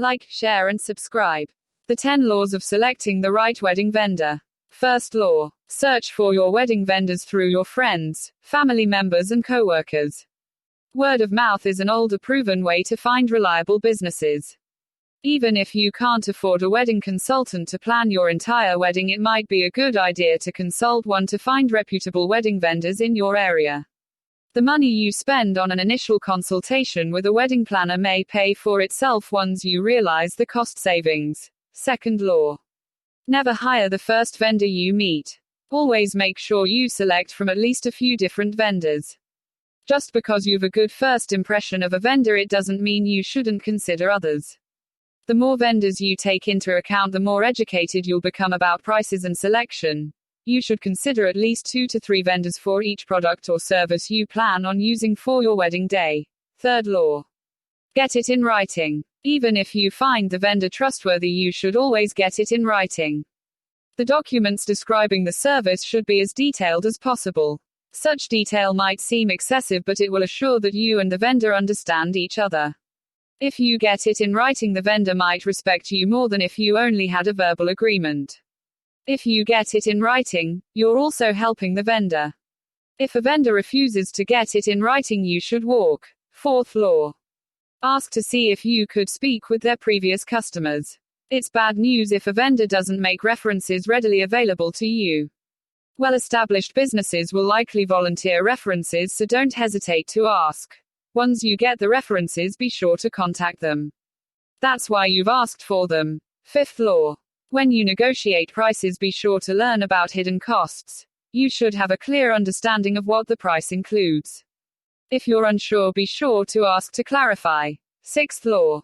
like, share and subscribe. The 10 laws of selecting the right wedding vendor. First law. Search for your wedding vendors through your friends, family members and co-workers. Word of mouth is an older proven way to find reliable businesses. Even if you can't afford a wedding consultant to plan your entire wedding, it might be a good idea to consult one to find reputable wedding vendors in your area. The money you spend on an initial consultation with a wedding planner may pay for itself once you realize the cost savings. Second law. Never hire the first vendor you meet. Always make sure you select from at least a few different vendors. Just because you've a good first impression of a vendor, it doesn't mean you shouldn't consider others. The more vendors you take into account, the more educated you'll become about prices and selection. You should consider at least 2 to 3 vendors for each product or service you plan on using for your wedding day. Third law. Get it in writing. Even if you find the vendor trustworthy, you should always get it in writing. The documents describing the service should be as detailed as possible. Such detail might seem excessive, but it will assure that you and the vendor understand each other. If you get it in writing, the vendor might respect you more than if you only had a verbal agreement. If you get it in writing, you're also helping the vendor. If a vendor refuses to get it in writing, you should walk. Fourth law. Ask to see if you could speak with their previous customers. It's bad news if a vendor doesn't make references readily available to you. Well-established businesses will likely volunteer references, so don't hesitate to ask. Once you get the references, be sure to contact them. That's why you've asked for them. Fifth law. When you negotiate prices, be sure to learn about hidden costs. You should have a clear understanding of what the price includes. If you're unsure, be sure to ask to clarify. Sixth law.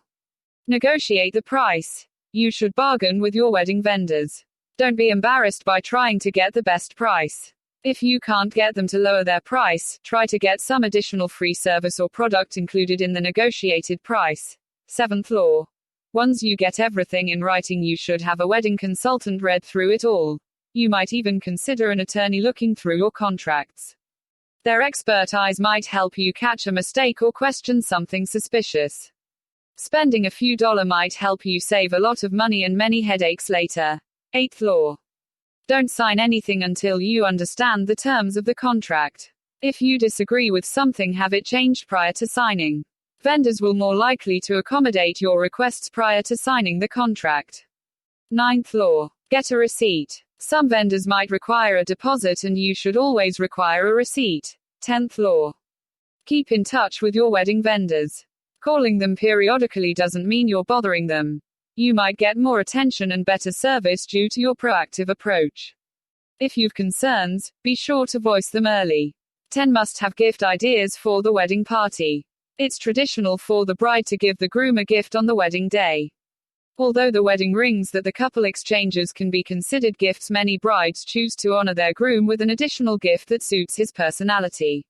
Negotiate the price. You should bargain with your wedding vendors. Don't be embarrassed by trying to get the best price. If you can't get them to lower their price, try to get some additional free service or product included in the negotiated price. Seventh law. Once you get everything in writing, you should have a wedding consultant read through it all. You might even consider an attorney looking through your contracts. Their expert eyes might help you catch a mistake or question something suspicious. Spending a few dollars might help you save a lot of money and many headaches later. Eighth law. Don't sign anything until you understand the terms of the contract. If you disagree with something, have it changed prior to signing. Vendors will more likely to accommodate your requests prior to signing the contract. Ninth law. Get a receipt. Some vendors might require a deposit, and you should always require a receipt. 10th law. Keep in touch with your wedding vendors. Calling them periodically doesn't mean you're bothering them. You might get more attention and better service due to your proactive approach. If you've concerns, be sure to voice them early. 10 must-have gift ideas for the wedding party. It's traditional for the bride to give the groom a gift on the wedding day. Although the wedding rings that the couple exchanges can be considered gifts, many brides choose to honor their groom with an additional gift that suits his personality.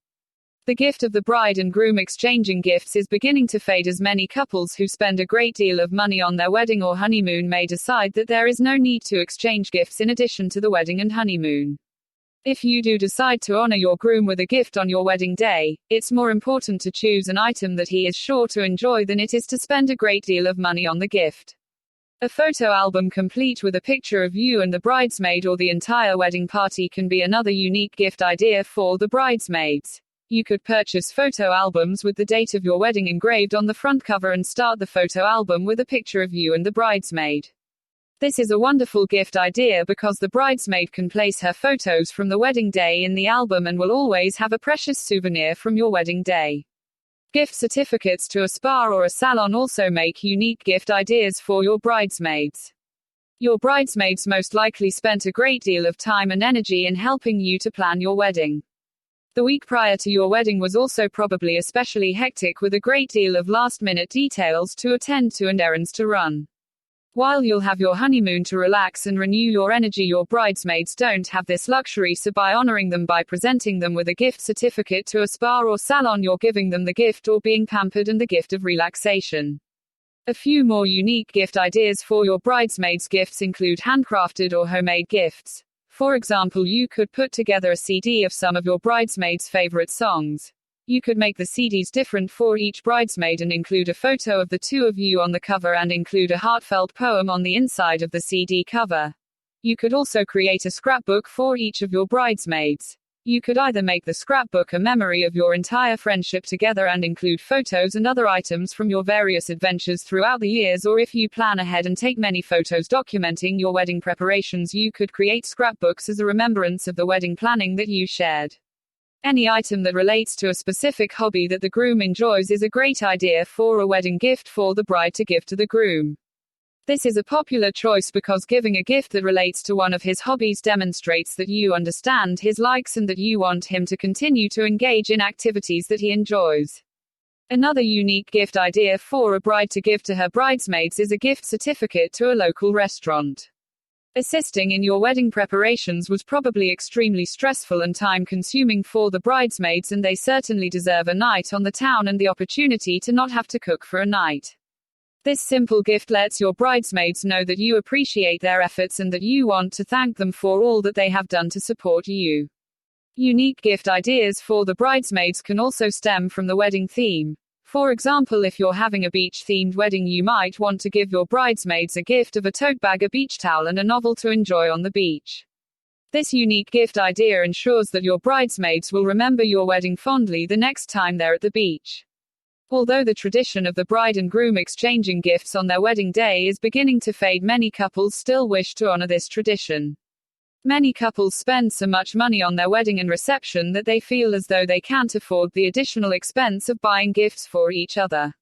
The gift of the bride and groom exchanging gifts is beginning to fade, as many couples who spend a great deal of money on their wedding or honeymoon may decide that there is no need to exchange gifts in addition to the wedding and honeymoon. If you do decide to honor your groom with a gift on your wedding day, it's more important to choose an item that he is sure to enjoy than it is to spend a great deal of money on the gift. A photo album complete with a picture of you and the bridesmaid or the entire wedding party can be another unique gift idea for the bridesmaids. You could purchase photo albums with the date of your wedding engraved on the front cover and start the photo album with a picture of you and the bridesmaid. This is a wonderful gift idea because the bridesmaid can place her photos from the wedding day in the album and will always have a precious souvenir from your wedding day. Gift certificates to a spa or a salon also make unique gift ideas for your bridesmaids. Your bridesmaids most likely spent a great deal of time and energy in helping you to plan your wedding. The week prior to your wedding was also probably especially hectic, with a great deal of last-minute details to attend to and errands to run. While you'll have your honeymoon to relax and renew your energy, your bridesmaids don't have this luxury, so by honoring them by presenting them with a gift certificate to a spa or salon, you're giving them the gift or being pampered and the gift of relaxation. A few more unique gift ideas for your bridesmaids' gifts include handcrafted or homemade gifts. For example, you could put together a CD of some of your bridesmaids' favorite songs. You could make the CDs different for each bridesmaid and include a photo of the two of you on the cover and include a heartfelt poem on the inside of the CD cover. You could also create a scrapbook for each of your bridesmaids. You could either make the scrapbook a memory of your entire friendship together and include photos and other items from your various adventures throughout the years, or if you plan ahead and take many photos documenting your wedding preparations, you could create scrapbooks as a remembrance of the wedding planning that you shared. Any item that relates to a specific hobby that the groom enjoys is a great idea for a wedding gift for the bride to give to the groom. This is a popular choice because giving a gift that relates to one of his hobbies demonstrates that you understand his likes and that you want him to continue to engage in activities that he enjoys. Another unique gift idea for a bride to give to her bridesmaids is a gift certificate to a local restaurant. Assisting in your wedding preparations was probably extremely stressful and time-consuming for the bridesmaids, and they certainly deserve a night on the town and the opportunity to not have to cook for a night. This simple gift lets your bridesmaids know that you appreciate their efforts and that you want to thank them for all that they have done to support you. Unique gift ideas for the bridesmaids can also stem from the wedding theme. For example, if you're having a beach-themed wedding, you might want to give your bridesmaids a gift of a tote bag, a beach towel, and a novel to enjoy on the beach. This unique gift idea ensures that your bridesmaids will remember your wedding fondly the next time they're at the beach. Although the tradition of the bride and groom exchanging gifts on their wedding day is beginning to fade, many couples still wish to honor this tradition. Many couples spend so much money on their wedding and reception that they feel as though they can't afford the additional expense of buying gifts for each other.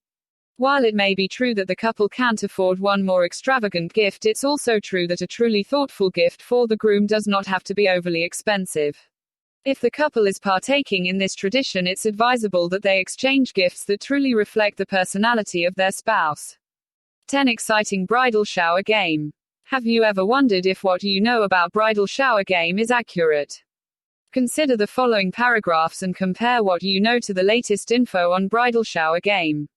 While it may be true that the couple can't afford one more extravagant gift, it's also true that a truly thoughtful gift for the groom does not have to be overly expensive. If the couple is partaking in this tradition, it's advisable that they exchange gifts that truly reflect the personality of their spouse. 10 exciting bridal shower game. Have you ever wondered if what you know about bridal shower game is accurate? Consider the following paragraphs and compare what you know to the latest info on bridal shower game.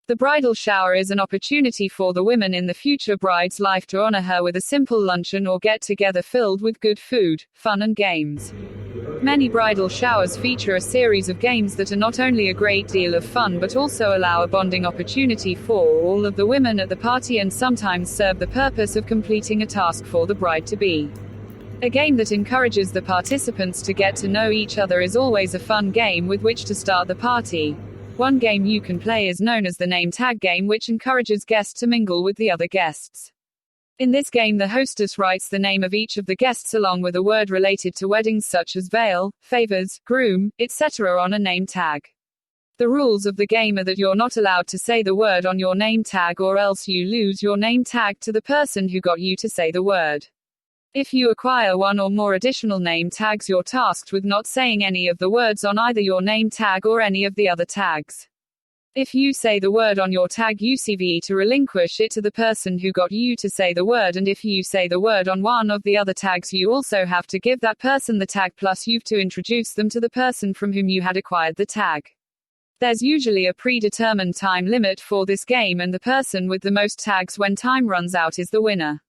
The bridal shower is an opportunity for the women in the future bride's life to honor her with a simple luncheon or get-together filled with good food, fun and games. Many bridal showers feature a series of games that are not only a great deal of fun but also allow a bonding opportunity for all of the women at the party and sometimes serve the purpose of completing a task for the bride-to-be. A game that encourages the participants to get to know each other is always a fun game with which to start the party. One game you can play is known as the name tag game, which encourages guests to mingle with the other guests. In this game, the hostess writes the name of each of the guests along with a word related to weddings such as veil, favors, groom, etc. on a name tag. The rules of the game are that you're not allowed to say the word on your name tag, or else you lose your name tag to the person who got you to say the word. If you acquire one or more additional name tags, you're tasked with not saying any of the words on either your name tag or any of the other tags. If you say the word on your tag, you CV to relinquish it to the person who got you to say the word, and if you say the word on one of the other tags, you also have to give that person the tag, plus you've to introduce them to the person from whom you had acquired the tag. There's usually a predetermined time limit for this game, and the person with the most tags when time runs out is the winner.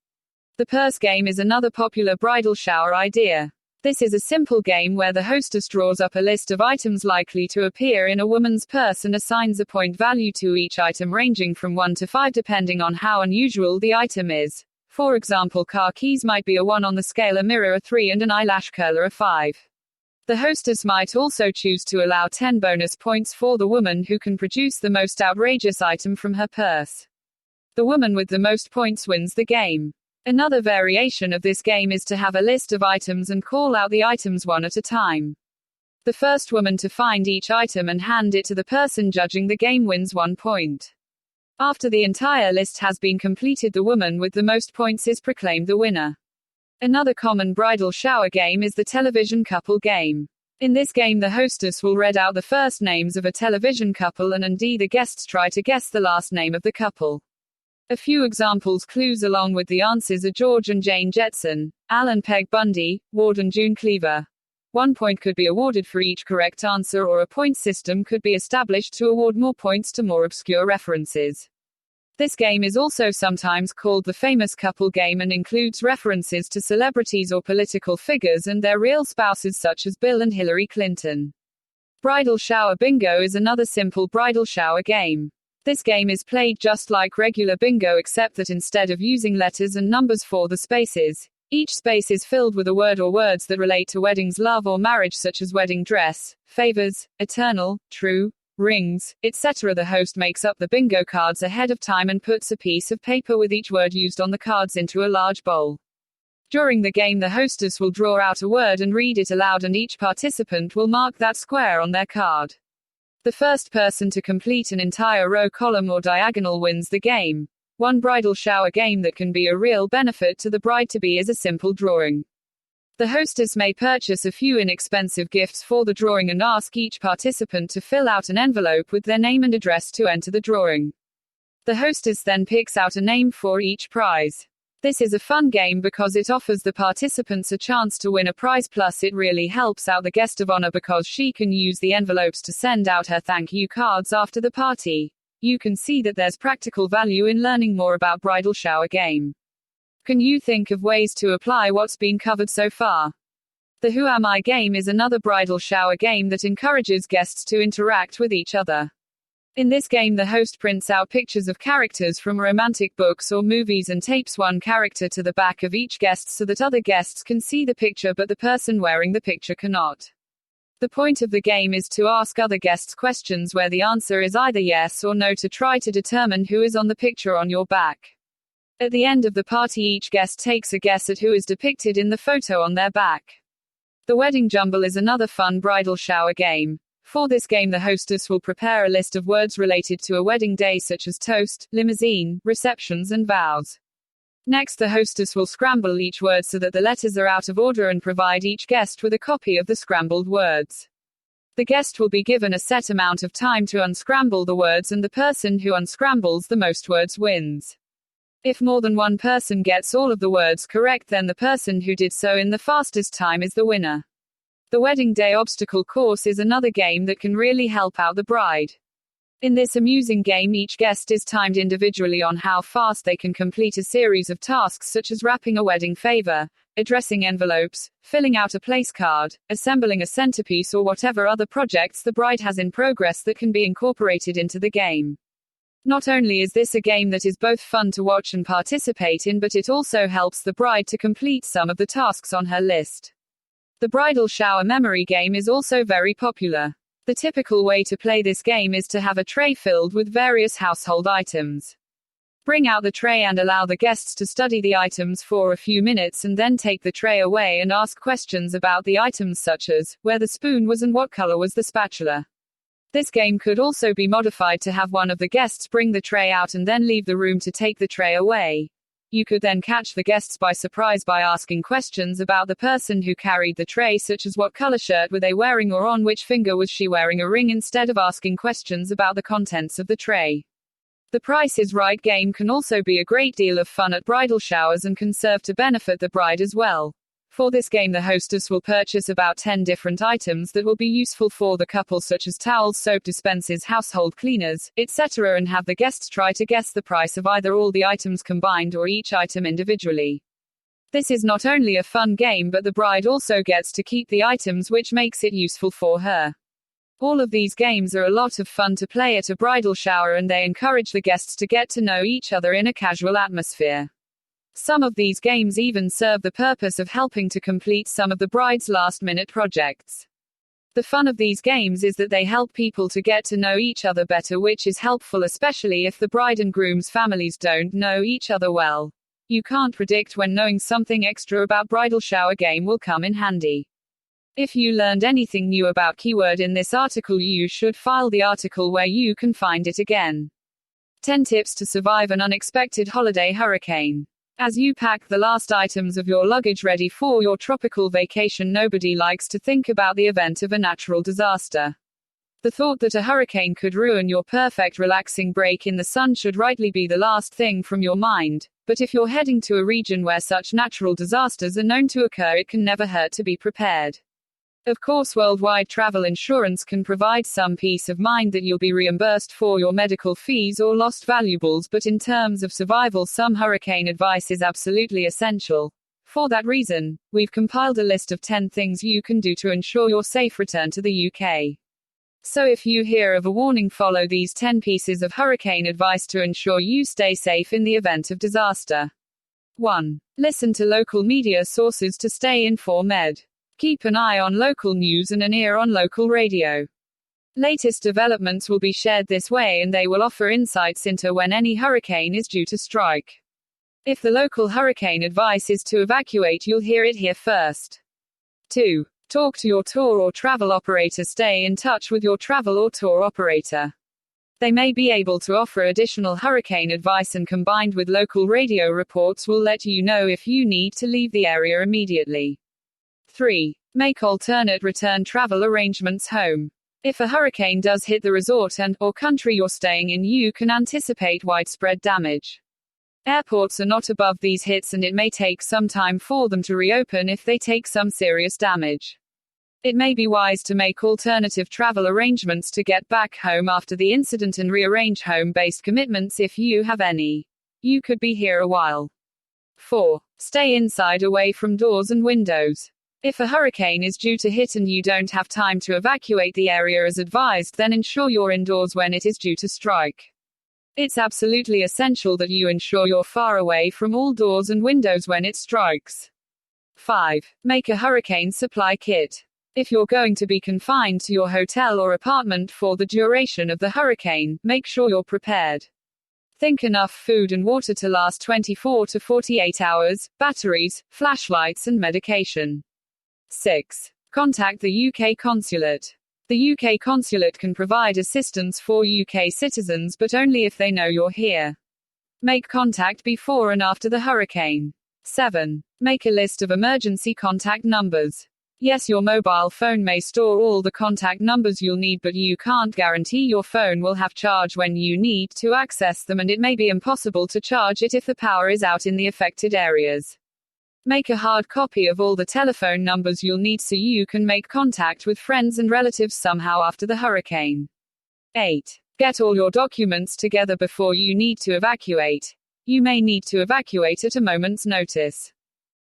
The purse game is another popular bridal shower idea. This is a simple game where the hostess draws up a list of items likely to appear in a woman's purse and assigns a point value to each item ranging from 1 to 5 depending on how unusual the item is. For example, car keys might be a 1 on the scale, a mirror a 3, and an eyelash curler a 5. The hostess might also choose to allow 10 bonus points for the woman who can produce the most outrageous item from her purse. The woman with the most points wins the game. Another variation of this game is to have a list of items and call out the items one at a time. The first woman to find each item and hand it to the person judging the game wins 1 point. After the entire list has been completed, the woman with the most points is proclaimed the winner. Another common bridal shower game is the television couple game. In this game, the hostess will read out the first names of a television couple and the guests try to guess the last name of the couple. A few examples clues along with the answers are George and Jane Jetson, Al and Peg Bundy, Ward and June Cleaver. 1 point could be awarded for each correct answer, or a point system could be established to award more points to more obscure references. This game is also sometimes called the famous couple game and includes references to celebrities or political figures and their real spouses such as Bill and Hillary Clinton. Bridal shower bingo is another simple bridal shower game. This game is played just like regular bingo except that instead of using letters and numbers for the spaces, each space is filled with a word or words that relate to weddings, love or marriage, such as wedding dress, favors, eternal, true, rings, etc. The host makes up the bingo cards ahead of time and puts a piece of paper with each word used on the cards into a large bowl. During the game, the hostess will draw out a word and read it aloud, and each participant will mark that square on their card. The first person to complete an entire row, column or diagonal wins the game. One bridal shower game that can be a real benefit to the bride-to-be is a simple drawing. The hostess may purchase a few inexpensive gifts for the drawing and ask each participant to fill out an envelope with their name and address to enter the drawing. The hostess then picks out a name for each prize. This is a fun game because it offers the participants a chance to win a prize, plus it really helps out the guest of honor because she can use the envelopes to send out her thank you cards after the party. You can see that there's practical value in learning more about bridal shower game. Can you think of ways to apply what's been covered so far? The Who Am I game is another bridal shower game that encourages guests to interact with each other. In this game, the host prints out pictures of characters from romantic books or movies and tapes one character to the back of each guest so that other guests can see the picture but the person wearing the picture cannot. The point of the game is to ask other guests questions where the answer is either yes or no to try to determine who is on the picture on your back. At the end of the party, each guest takes a guess at who is depicted in the photo on their back. The Wedding Jumble is another fun bridal shower game. For this game, the hostess will prepare a list of words related to a wedding day such as toast, limousine, receptions and vows. Next, the hostess will scramble each word so that the letters are out of order and provide each guest with a copy of the scrambled words. The guest will be given a set amount of time to unscramble the words, and the person who unscrambles the most words wins. If more than one person gets all of the words correct, then the person who did so in the fastest time is the winner. The Wedding Day Obstacle Course is another game that can really help out the bride. In this amusing game, each guest is timed individually on how fast they can complete a series of tasks such as wrapping a wedding favor, addressing envelopes, filling out a place card, assembling a centerpiece, or whatever other projects the bride has in progress that can be incorporated into the game. Not only is this a game that is both fun to watch and participate in, but it also helps the bride to complete some of the tasks on her list. The bridal shower memory game is also very popular. The typical way to play this game is to have a tray filled with various household items. Bring out the tray and allow the guests to study the items for a few minutes, and then take the tray away and ask questions about the items such as where the spoon was and what color was the spatula. This game could also be modified to have one of the guests bring the tray out and then leave the room to take the tray away. You could then catch the guests by surprise by asking questions about the person who carried the tray, such as what color shirt were they wearing or on which finger was she wearing a ring, instead of asking questions about the contents of the tray. The Price is Right game can also be a great deal of fun at bridal showers and can serve to benefit the bride as well. For this game, the hostess will purchase about 10 different items that will be useful for the couple, such as towels, soap dispensers, household cleaners, etc., and have the guests try to guess the price of either all the items combined or each item individually. This is not only a fun game, but the bride also gets to keep the items, which makes it useful for her. All of these games are a lot of fun to play at a bridal shower, and they encourage the guests to get to know each other in a casual atmosphere. Some of these games even serve the purpose of helping to complete some of the bride's last-minute projects. The fun of these games is that they help people to get to know each other better, which is helpful especially if the bride and groom's families don't know each other well. You can't predict when knowing something extra about bridal shower game will come in handy. If you learned anything new about keyword in this article, you should file the article where you can find it again. 10 tips to survive an unexpected holiday hurricane. As you pack the last items of your luggage ready for your tropical vacation, nobody likes to think about the event of a natural disaster. The thought that a hurricane could ruin your perfect relaxing break in the sun should rightly be the last thing from your mind, but if you're heading to a region where such natural disasters are known to occur, it can never hurt to be prepared. Of course, worldwide travel insurance can provide some peace of mind that you'll be reimbursed for your medical fees or lost valuables, but in terms of survival, some hurricane advice is absolutely essential. For that reason, we've compiled a list of 10 things you can do to ensure your safe return to the UK. So if you hear of a warning, follow these 10 pieces of hurricane advice to ensure you stay safe in the event of disaster. 1. Listen to local media sources to stay informed. Keep an eye on local news and an ear on local radio. Latest developments will be shared this way and they will offer insights into when any hurricane is due to strike. If the local hurricane advice is to evacuate, you'll hear it here first. 2. Talk to your tour or travel operator. Stay in touch with your travel or tour operator. They may be able to offer additional hurricane advice, and combined with local radio reports will let you know if you need to leave the area immediately. 3. Make alternate return travel arrangements home. If a hurricane does hit the resort and/or country you're staying in, you can anticipate widespread damage. Airports are not above these hits, and it may take some time for them to reopen if they take some serious damage. It may be wise to make alternative travel arrangements to get back home after the incident and rearrange home-based commitments if you have any. You could be here a while. 4. Stay inside, away from doors and windows. If a hurricane is due to hit and you don't have time to evacuate the area as advised, then ensure you're indoors when it is due to strike. It's absolutely essential that you ensure you're far away from all doors and windows when it strikes. 5. Make a hurricane supply kit. If you're going to be confined to your hotel or apartment for the duration of the hurricane, make sure you're prepared. Think enough food and water to last 24 to 48 hours, batteries, flashlights and medication. 6. Contact the UK Consulate. The UK Consulate can provide assistance for UK citizens, but only if they know you're here. Make contact before and after the hurricane. 7. Make a list of emergency contact numbers. Yes, your mobile phone may store all the contact numbers you'll need, but you can't guarantee your phone will have charge when you need to access them, and it may be impossible to charge it if the power is out in the affected areas. Make a hard copy of all the telephone numbers you'll need so you can make contact with friends and relatives somehow after the hurricane. 8. Get all your documents together before you need to evacuate. You may need to evacuate at a moment's notice.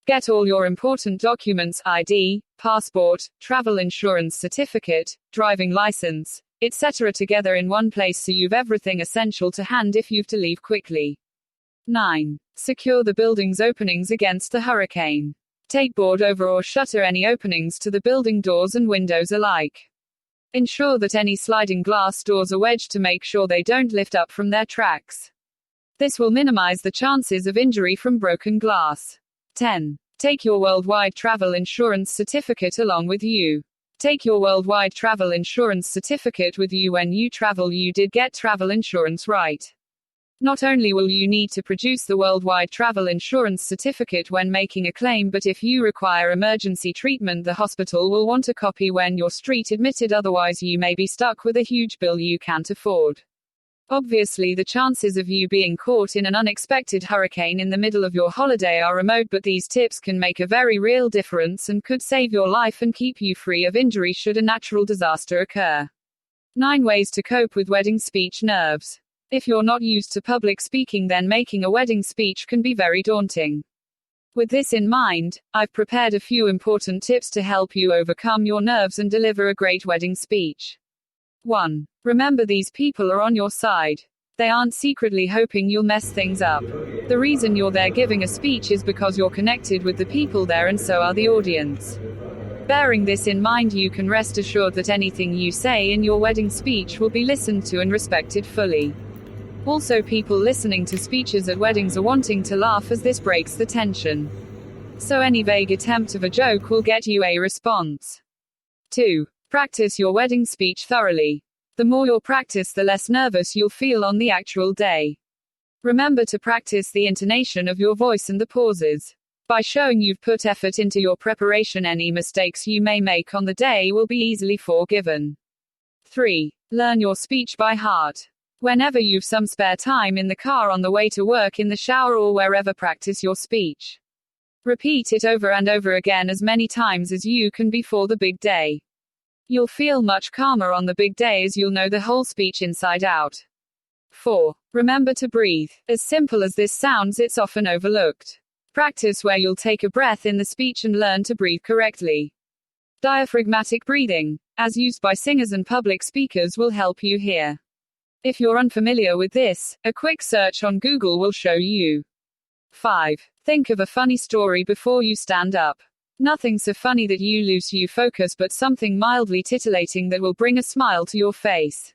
Get all your important documents, ID, passport, travel insurance certificate, driving license, etc. together in one place so you've everything essential to hand if you've to leave quickly. 9. Secure the building's openings against the hurricane. Take board over or shutter any openings to the building doors and windows alike. Ensure that any sliding glass doors are wedged to make sure they don't lift up from their tracks. This will minimize the chances of injury from broken glass. 10. Take your worldwide travel insurance certificate along with you. Take your worldwide travel insurance certificate with you when you travel. You did get travel insurance right. Not only will you need to produce the worldwide travel insurance certificate when making a claim, but if you require emergency treatment, the hospital will want a copy when you're street admitted, otherwise you may be stuck with a huge bill you can't afford. Obviously, the chances of you being caught in an unexpected hurricane in the middle of your holiday are remote, but these tips can make a very real difference and could save your life and keep you free of injury should a natural disaster occur. 9 ways to cope with wedding speech nerves. If you're not used to public speaking, then making a wedding speech can be very daunting. With this in mind, I've prepared a few important tips to help you overcome your nerves and deliver a great wedding speech. 1. Remember, these people are on your side. They aren't secretly hoping you'll mess things up. The reason you're there giving a speech is because you're connected with the people there, and so are the audience. Bearing this in mind, you can rest assured that anything you say in your wedding speech will be listened to and respected fully. Also, people listening to speeches at weddings are wanting to laugh, as this breaks the tension. So any vague attempt of a joke will get you a response. 2. Practice your wedding speech thoroughly. The more you'll practice, the less nervous you'll feel on the actual day. Remember to practice the intonation of your voice and the pauses. By showing you've put effort into your preparation, any mistakes you may make on the day will be easily forgiven. 3. Learn your speech by heart. Whenever you've some spare time in the car, on the way to work, in the shower, or wherever, practice your speech. Repeat it over and over again as many times as you can before the big day. You'll feel much calmer on the big day as you'll know the whole speech inside out. 4. Remember to breathe. As simple as this sounds, it's often overlooked. Practice where you'll take a breath in the speech and learn to breathe correctly. Diaphragmatic breathing. as used by singers and public speakers, will help you here. If you're unfamiliar with this, a quick search on Google will show you. 5. Think of a funny story before you stand up. Nothing so funny that you lose you focus, but something mildly titillating that will bring a smile to your face.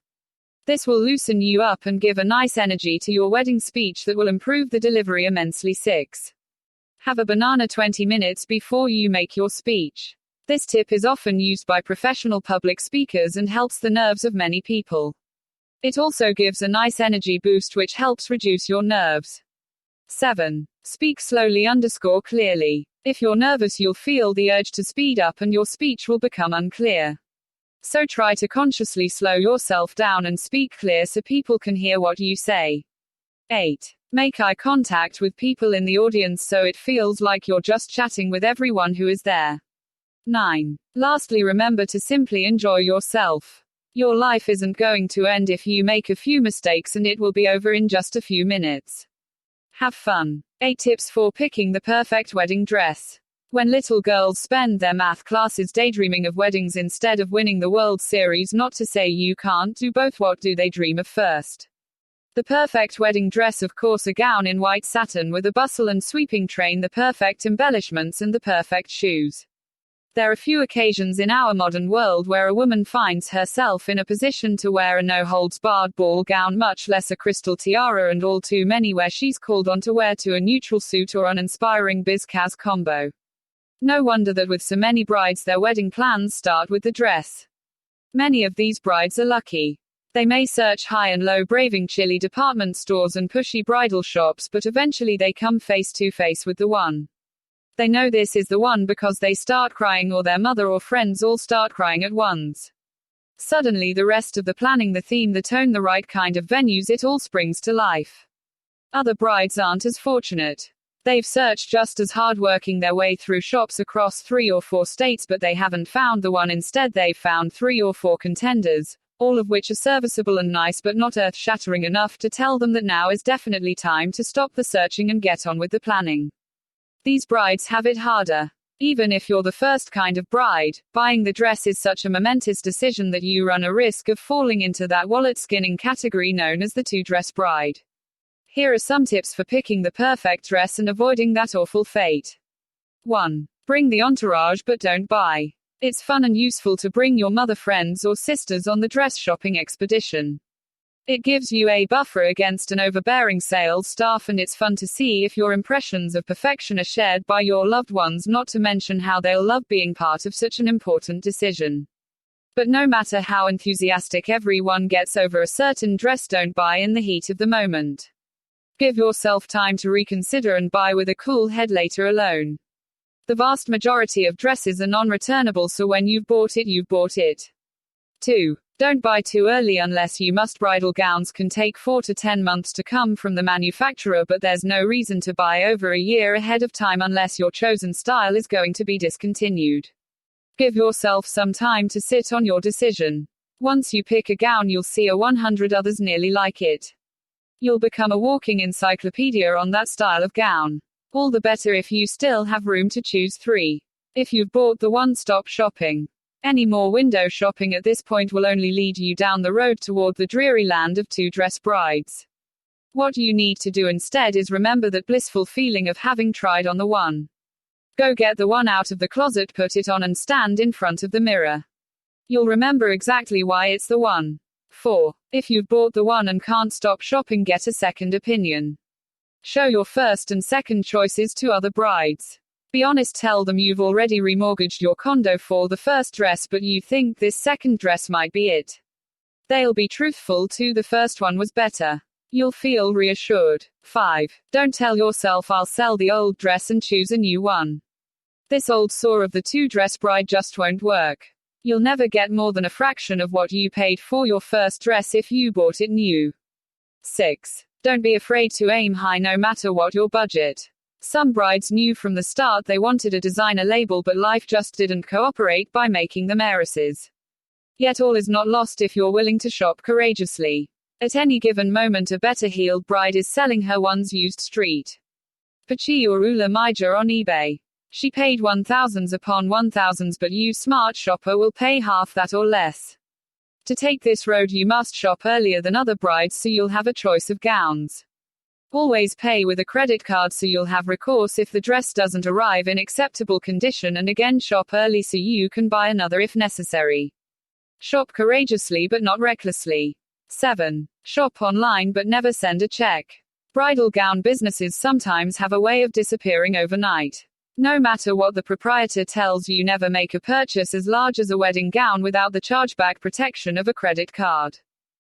This will loosen you up and give a nice energy to your wedding speech that will improve the delivery immensely. 6. Have a banana 20 minutes before you make your speech. This tip is often used by professional public speakers and helps the nerves of many people. It also gives a nice energy boost which helps reduce your nerves. 7. Speak slowly _ clearly. If you're nervous, you'll feel the urge to speed up and your speech will become unclear. So try to consciously slow yourself down and speak clear so people can hear what you say. 8. Make eye contact with people in the audience so it feels like you're just chatting with everyone who is there. 9. Lastly, remember to simply enjoy yourself. Your life isn't going to end if you make a few mistakes, and it will be over in just a few minutes. Have fun. 8 tips for picking the perfect wedding dress. When little girls spend their math classes daydreaming of weddings instead of winning the World Series, not to say you can't do both, what do they dream of first? The perfect wedding dress, of course, a gown in white satin with a bustle and sweeping train, the perfect embellishments, and the perfect shoes. There are few occasions in our modern world where a woman finds herself in a position to wear a no-holds-barred ball gown, much less a crystal tiara, and all too many where she's called on to wear to a neutral suit or an inspiring biz-caz combo. No wonder that with so many brides their wedding plans start with the dress. Many of these brides are lucky. They may search high and low, braving chilly department stores and pushy bridal shops, but eventually they come face to face with the one. They know this is the one because they start crying, or their mother or friends all start crying at once. Suddenly the rest of the planning, the theme, the tone, the right kind of venues, it all springs to life. Other brides aren't as fortunate. They've searched just as hard, working their way through shops across 3 or 4 states, but they haven't found the one. Instead, they've found 3 or 4 contenders, all of which are serviceable and nice, but not earth-shattering enough to tell them that now is definitely time to stop the searching and get on with the planning. These brides have it harder. Even if you're the first kind of bride, buying the dress is such a momentous decision that you run a risk of falling into that wallet-skinning category known as the two-dress bride. Here are some tips for picking the perfect dress and avoiding that awful fate. 1. Bring the entourage, but don't buy. It's fun and useful to bring your mother, friends, or sisters on the dress shopping expedition. It gives you a buffer against an overbearing sales staff, and it's fun to see if your impressions of perfection are shared by your loved ones, not to mention how they'll love being part of such an important decision. But no matter how enthusiastic everyone gets over a certain dress, don't buy in the heat of the moment. Give yourself time to reconsider and buy with a cool head later alone. The vast majority of dresses are non-returnable, so when you've bought it, you've bought it. 2. Don't buy too early unless you must. Bridal gowns can take 4 to 10 months to come from the manufacturer, but there's no reason to buy over a year ahead of time unless your chosen style is going to be discontinued. Give yourself some time to sit on your decision. Once you pick a gown, you'll see 100 others nearly like it. You'll become a walking encyclopedia on that style of gown. All the better if you still have room to choose 3. If you've bought the one, stop shopping. Any more window shopping at this point will only lead you down the road toward the dreary land of two-dress brides. What you need to do instead is remember that blissful feeling of having tried on the one. Go get the one out of the closet, put it on, and stand in front of the mirror. You'll remember exactly why it's the one. 4. If you've bought the one and can't stop shopping, get a second opinion. Show your first and second choices to other brides. Be honest, tell them you've already remortgaged your condo for the first dress, but you think this second dress might be it. They'll be truthful too, the first one was better. You'll feel reassured. 5. Don't tell yourself I'll sell the old dress and choose a new one. This old saw of the two-dress bride just won't work. You'll never get more than a fraction of what you paid for your first dress if you bought it new. 6. Don't be afraid to aim high no matter what your budget. Some brides knew from the start they wanted a designer label, but life just didn't cooperate by making them heiresses. Yet all is not lost if you're willing to shop courageously. At any given moment, a better heeled bride is selling her one's used street Pachi or Ula Mija on eBay. She paid 1,000s upon 1,000s, but you smart shopper will pay half that or less. To take this road you must shop earlier than other brides so you'll have a choice of gowns. Always pay with a credit card so you'll have recourse if the dress doesn't arrive in acceptable condition, and again shop early so you can buy another if necessary. Shop courageously but not recklessly. 7. Shop online but never send a check. Bridal gown businesses sometimes have a way of disappearing overnight. No matter what the proprietor tells you, never make a purchase as large as a wedding gown without the chargeback protection of a credit card.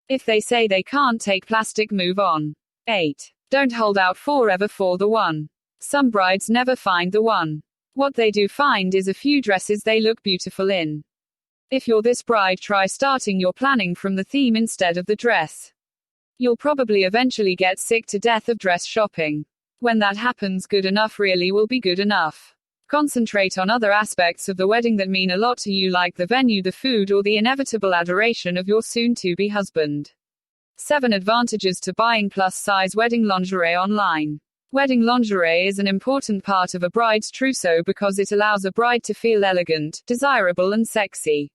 If they say they can't take plastic, move on. 8. Don't hold out forever for the one. Some brides never find the one. What they do find is a few dresses they look beautiful in. If you're this bride, try starting your planning from the theme instead of the dress. You'll probably eventually get sick to death of dress shopping. When that happens, good enough really will be good enough. Concentrate on other aspects of the wedding that mean a lot to you, like the venue, the food, or the inevitable adoration of your soon-to-be husband. 7 advantages to buying plus-size wedding lingerie online. Wedding lingerie is an important part of a bride's trousseau because it allows a bride to feel elegant, desirable, and sexy.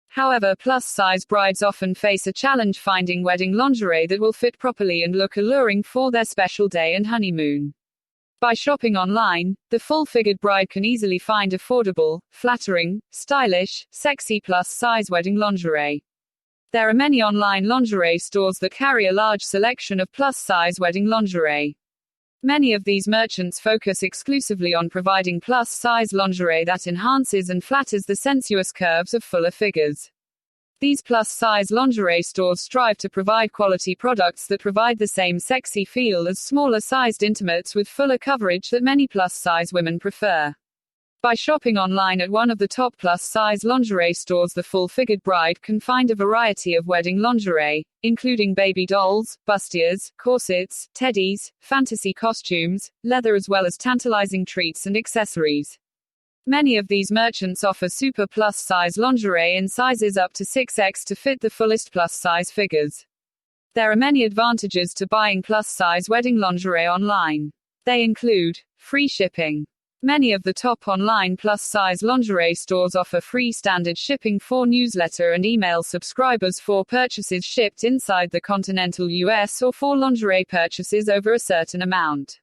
However, plus-size brides often face a challenge finding wedding lingerie that will fit properly and look alluring for their special day and honeymoon. By shopping online, the full-figured bride can easily find affordable, flattering, stylish, sexy plus-size wedding lingerie. There are many online lingerie stores that carry a large selection of plus-size wedding lingerie. Many of these merchants focus exclusively on providing plus-size lingerie that enhances and flatters the sensuous curves of fuller figures. These plus-size lingerie stores strive to provide quality products that provide the same sexy feel as smaller-sized intimates with fuller coverage that many plus-size women prefer. By shopping online at one of the top plus-size lingerie stores, the full-figured bride can find a variety of wedding lingerie, including baby dolls, bustiers, corsets, teddies, fantasy costumes, leather, as well as tantalizing treats and accessories. Many of these merchants offer super plus-size lingerie in sizes up to 6X to fit the fullest plus-size figures. There are many advantages to buying plus-size wedding lingerie online. They include free shipping. Many of the top online plus-size lingerie stores offer free standard shipping for newsletter and email subscribers for purchases shipped inside the continental US or for lingerie purchases over a certain amount.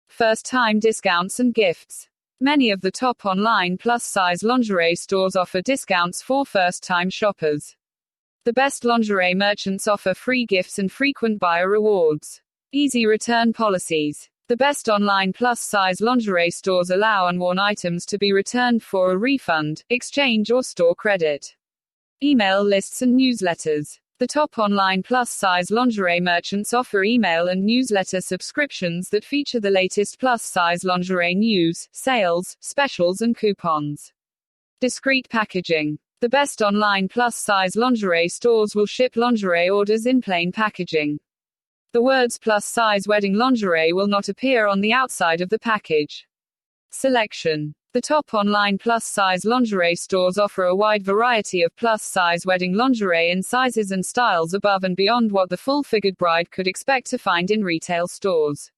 First-time discounts and gifts. Many of the top online plus-size lingerie stores offer discounts for first-time shoppers. The best lingerie merchants offer free gifts and frequent buyer rewards. Easy return policies. The best online plus-size lingerie stores allow unworn items to be returned for a refund, exchange, or store credit. Email lists and newsletters. The top online plus-size lingerie merchants offer email and newsletter subscriptions that feature the latest plus-size lingerie news, sales, specials, and coupons. Discreet packaging. The best online plus-size lingerie stores will ship lingerie orders in plain packaging. The words plus-size wedding lingerie will not appear on the outside of the package. Selection. The top online plus-size lingerie stores offer a wide variety of plus-size wedding lingerie in sizes and styles above and beyond what the full-figured bride could expect to find in retail stores.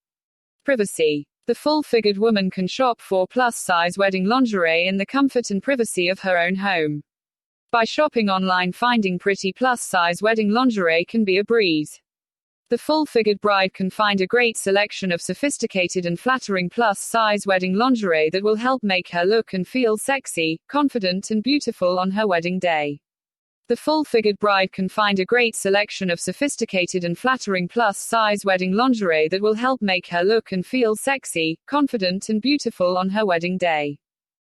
Privacy. The full-figured woman can shop for plus-size wedding lingerie in the comfort and privacy of her own home. By shopping online, finding pretty plus-size wedding lingerie can be a breeze. The full-figured bride can find a great selection of sophisticated and flattering plus-size wedding lingerie that will help make her look and feel sexy, confident, and beautiful on her wedding day. The full-figured bride can find a great selection of sophisticated and flattering plus-size wedding lingerie that will help make her look and feel sexy, confident, and beautiful on her wedding day.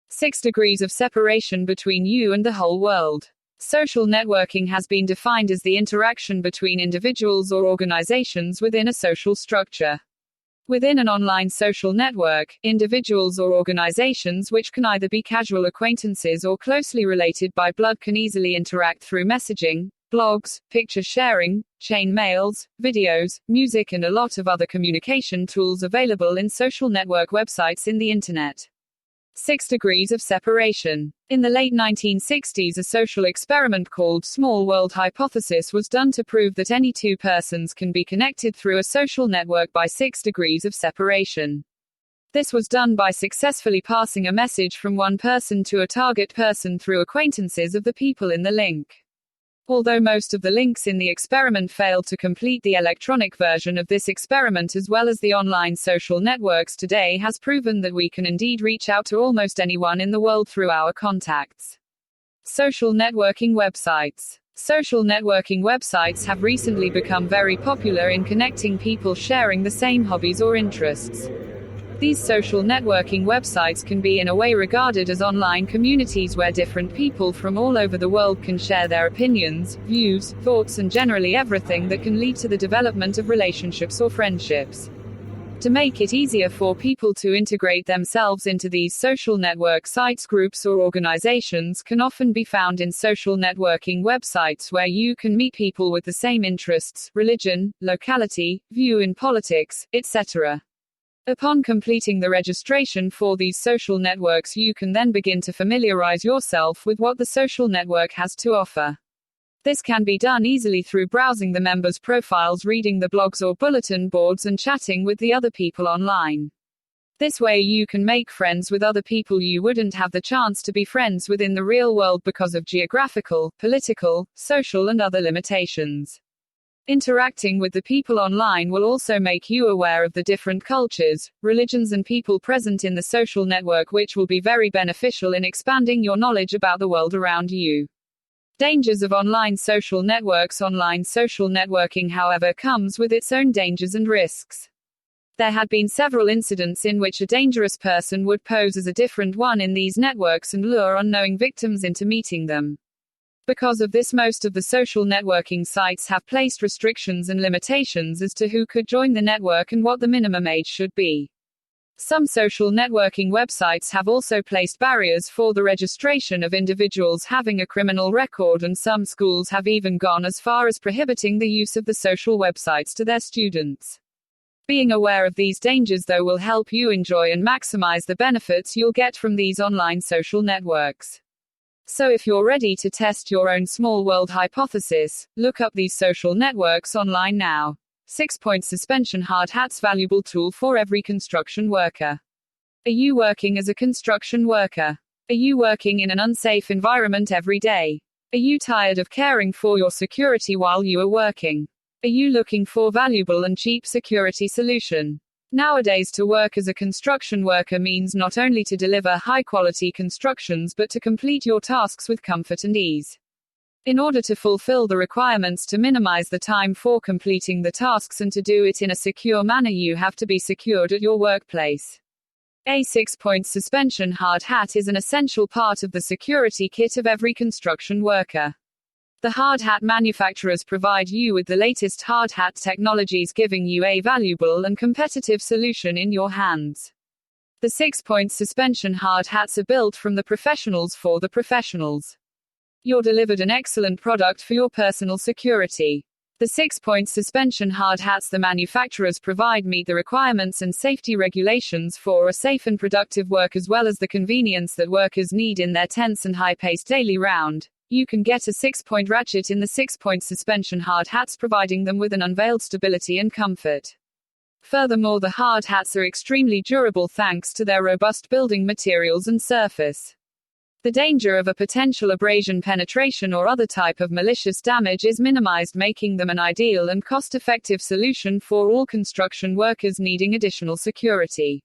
6 degrees of separation between you and the whole world. Social networking has been defined as the interaction between individuals or organizations within a social structure. Within an online social network, individuals or organizations which can either be casual acquaintances or closely related by blood can easily interact through messaging, blogs, picture sharing, chain mails, videos, music, and a lot of other communication tools available in social network websites in the internet. 6 degrees of separation. In the late 1960s, a social experiment called Small World Hypothesis was done to prove that any two persons can be connected through a social network by 6 degrees of separation. This was done by successfully passing a message from one person to a target person through acquaintances of the people in the link. Although most of the links in the experiment failed to complete, the electronic version of this experiment as well as the online social networks today has proven that we can indeed reach out to almost anyone in the world through our contacts. Social networking websites. Social networking websites have recently become very popular in connecting people sharing the same hobbies or interests. These social networking websites can be in a way regarded as online communities where different people from all over the world can share their opinions, views, thoughts, and generally everything that can lead to the development of relationships or friendships. To make it easier for people to integrate themselves into these social network sites, groups or organizations can often be found in social networking websites where you can meet people with the same interests, religion, locality, view in politics, etc. Upon completing the registration for these social networks, you can then begin to familiarize yourself with what the social network has to offer. This can be done easily through browsing the members' profiles, reading the blogs or bulletin boards, and chatting with the other people online. This way you can make friends with other people you wouldn't have the chance to be friends with in the real world because of geographical, political, social, and other limitations. Interacting with the people online will also make you aware of the different cultures, religions, and people present in the social network, which will be very beneficial in expanding your knowledge about the world around you. Dangers of online social networks. Online social networking, however, comes with its own dangers and risks. There had been several incidents in which a dangerous person would pose as a different one in these networks and lure unknowing victims into meeting them. Because of this, most of the social networking sites have placed restrictions and limitations as to who could join the network and what the minimum age should be. Some social networking websites have also placed barriers for the registration of individuals having a criminal record, and some schools have even gone as far as prohibiting the use of the social websites to their students. Being aware of these dangers, though, will help you enjoy and maximize the benefits you'll get from these online social networks. So if you're ready to test your own small world hypothesis, look up these social networks online now. 6-point suspension hard hats, valuable tool for every construction worker. Are you working as a construction worker? Are you working in an unsafe environment every day? Are you tired of caring for your security while you are working? Are you looking for valuable and cheap security solution? Nowadays, to work as a construction worker means not only to deliver high-quality constructions but to complete your tasks with comfort and ease. In order to fulfill the requirements to minimize the time for completing the tasks and to do it in a secure manner, you have to be secured at your workplace. A 6-point suspension hard hat is an essential part of the security kit of every construction worker. The hard hat manufacturers provide you with the latest hard hat technologies, giving you a valuable and competitive solution in your hands. The 6-point suspension hard hats are built from the professionals for the professionals. You're delivered an excellent product for your personal security. The 6-point suspension hard hats the manufacturers provide meet the requirements and safety regulations for a safe and productive work, as well as the convenience that workers need in their tense and high-paced daily round. You can get a 6-point ratchet in the 6-point suspension hard hats, providing them with an unveiled stability and comfort. Furthermore, the hard hats are extremely durable thanks to their robust building materials and surface. The danger of a potential abrasion, penetration, or other type of malicious damage is minimized, making them an ideal and cost-effective solution for all construction workers needing additional security.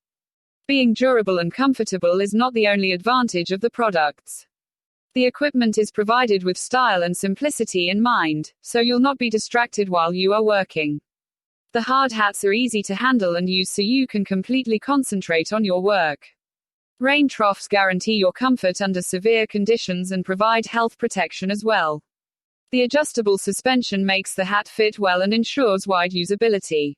Being durable and comfortable is not the only advantage of the products. The equipment is provided with style and simplicity in mind, so you'll not be distracted while you are working. The hard hats are easy to handle and use, so you can completely concentrate on your work. Rain troughs guarantee your comfort under severe conditions and provide health protection as well. The adjustable suspension makes the hat fit well and ensures wide usability.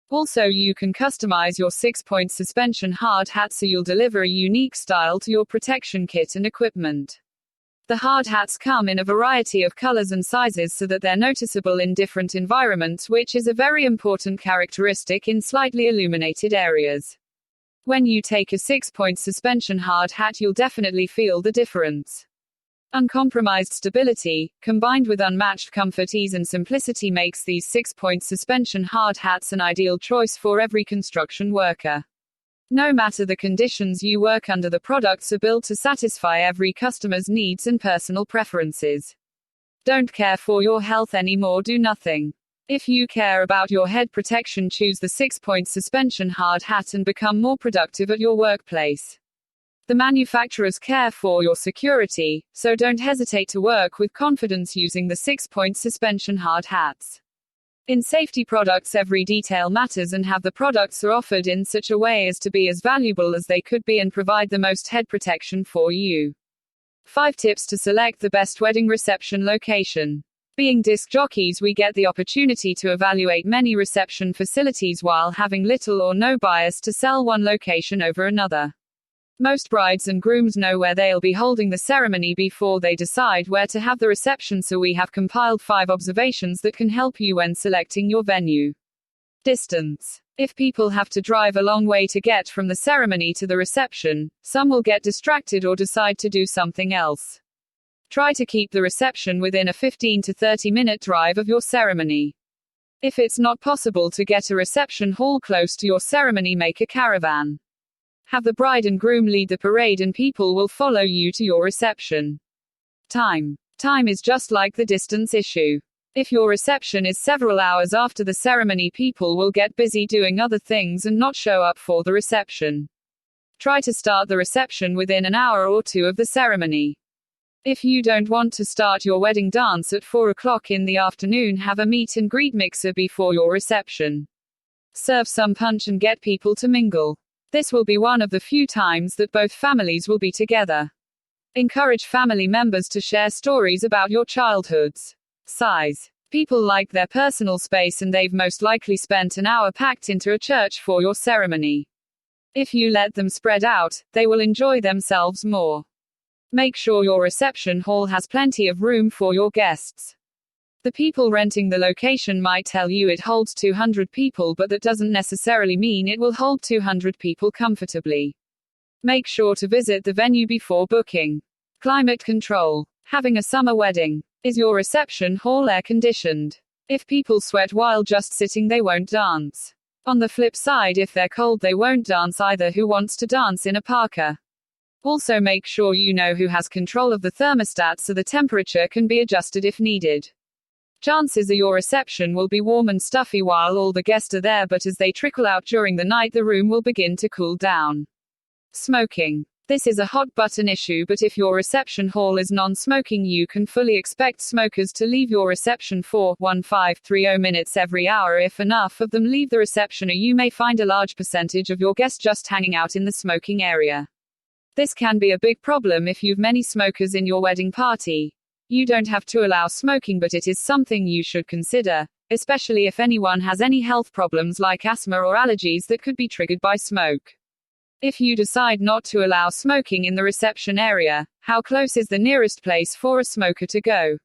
Also, you can customize your 6-point suspension hard hat so you'll deliver a unique style to your protection kit and equipment. The hard hats come in a variety of colors and sizes so that they're noticeable in different environments, which is a very important characteristic in slightly illuminated areas. When you take a 6-point suspension hard hat, you'll definitely feel the difference. Uncompromised stability, combined with unmatched comfort, ease, and simplicity makes these 6-point suspension hard hats an ideal choice for every construction worker. No matter the conditions you work under, the products are built to satisfy every customer's needs and personal preferences. Don't care for your health anymore? Do nothing. If you care about your head protection, choose the 6-point suspension hard hat and become more productive at your workplace. The manufacturers care for your security, so don't hesitate to work with confidence using the 6-point suspension hard hats. In safety products, every detail matters, and the products are offered in such a way as to be as valuable as they could be and provide the most head protection for you. 5 tips to select the best wedding reception location. Being disc jockeys, we get the opportunity to evaluate many reception facilities while having little or no bias to sell one location over another. Most brides and grooms know where they'll be holding the ceremony before they decide where to have the reception, so we have compiled 5 observations that can help you when selecting your venue. Distance. If people have to drive a long way to get from the ceremony to the reception, some will get distracted or decide to do something else. Try to keep the reception within a 15 to 30 minute drive of your ceremony. If it's not possible to get a reception hall close to your ceremony, make a caravan. Have the bride and groom lead the parade and people will follow you to your reception. Time. Time is just like the distance issue. If your reception is several hours after the ceremony, people will get busy doing other things and not show up for the reception. Try to start the reception within an hour or 2 of the ceremony. If you don't want to start your wedding dance at 4 o'clock in the afternoon, have a meet and greet mixer before your reception. Serve some punch and get people to mingle. This will be one of the few times that both families will be together. Encourage family members to share stories about your childhoods. Size. People like their personal space, and they've most likely spent an hour packed into a church for your ceremony. If you let them spread out, they will enjoy themselves more. Make sure your reception hall has plenty of room for your guests. The people renting the location might tell you it holds 200 people, but that doesn't necessarily mean it will hold 200 people comfortably. Make sure to visit the venue before booking. Climate control. Having a summer wedding. Is your reception hall air conditioned? If people sweat while just sitting, they won't dance. On the flip side, if they're cold, they won't dance either. Who wants to dance in a parka? Also, make sure you know who has control of the thermostat so the temperature can be adjusted if needed. Chances are your reception will be warm and stuffy while all the guests are there, but as they trickle out during the night, the room will begin to cool down. Smoking. This is a hot button issue, but if your reception hall is non-smoking, you can fully expect smokers to leave your reception for 1530 minutes every hour. If enough of them leave the reception, you may find a large percentage of your guests just hanging out in the smoking area. This can be a big problem if you've many smokers in your wedding party. You don't have to allow smoking, but it is something you should consider, especially if anyone has any health problems like asthma or allergies that could be triggered by smoke. If you decide not to allow smoking in the reception area, how close is the nearest place for a smoker to go?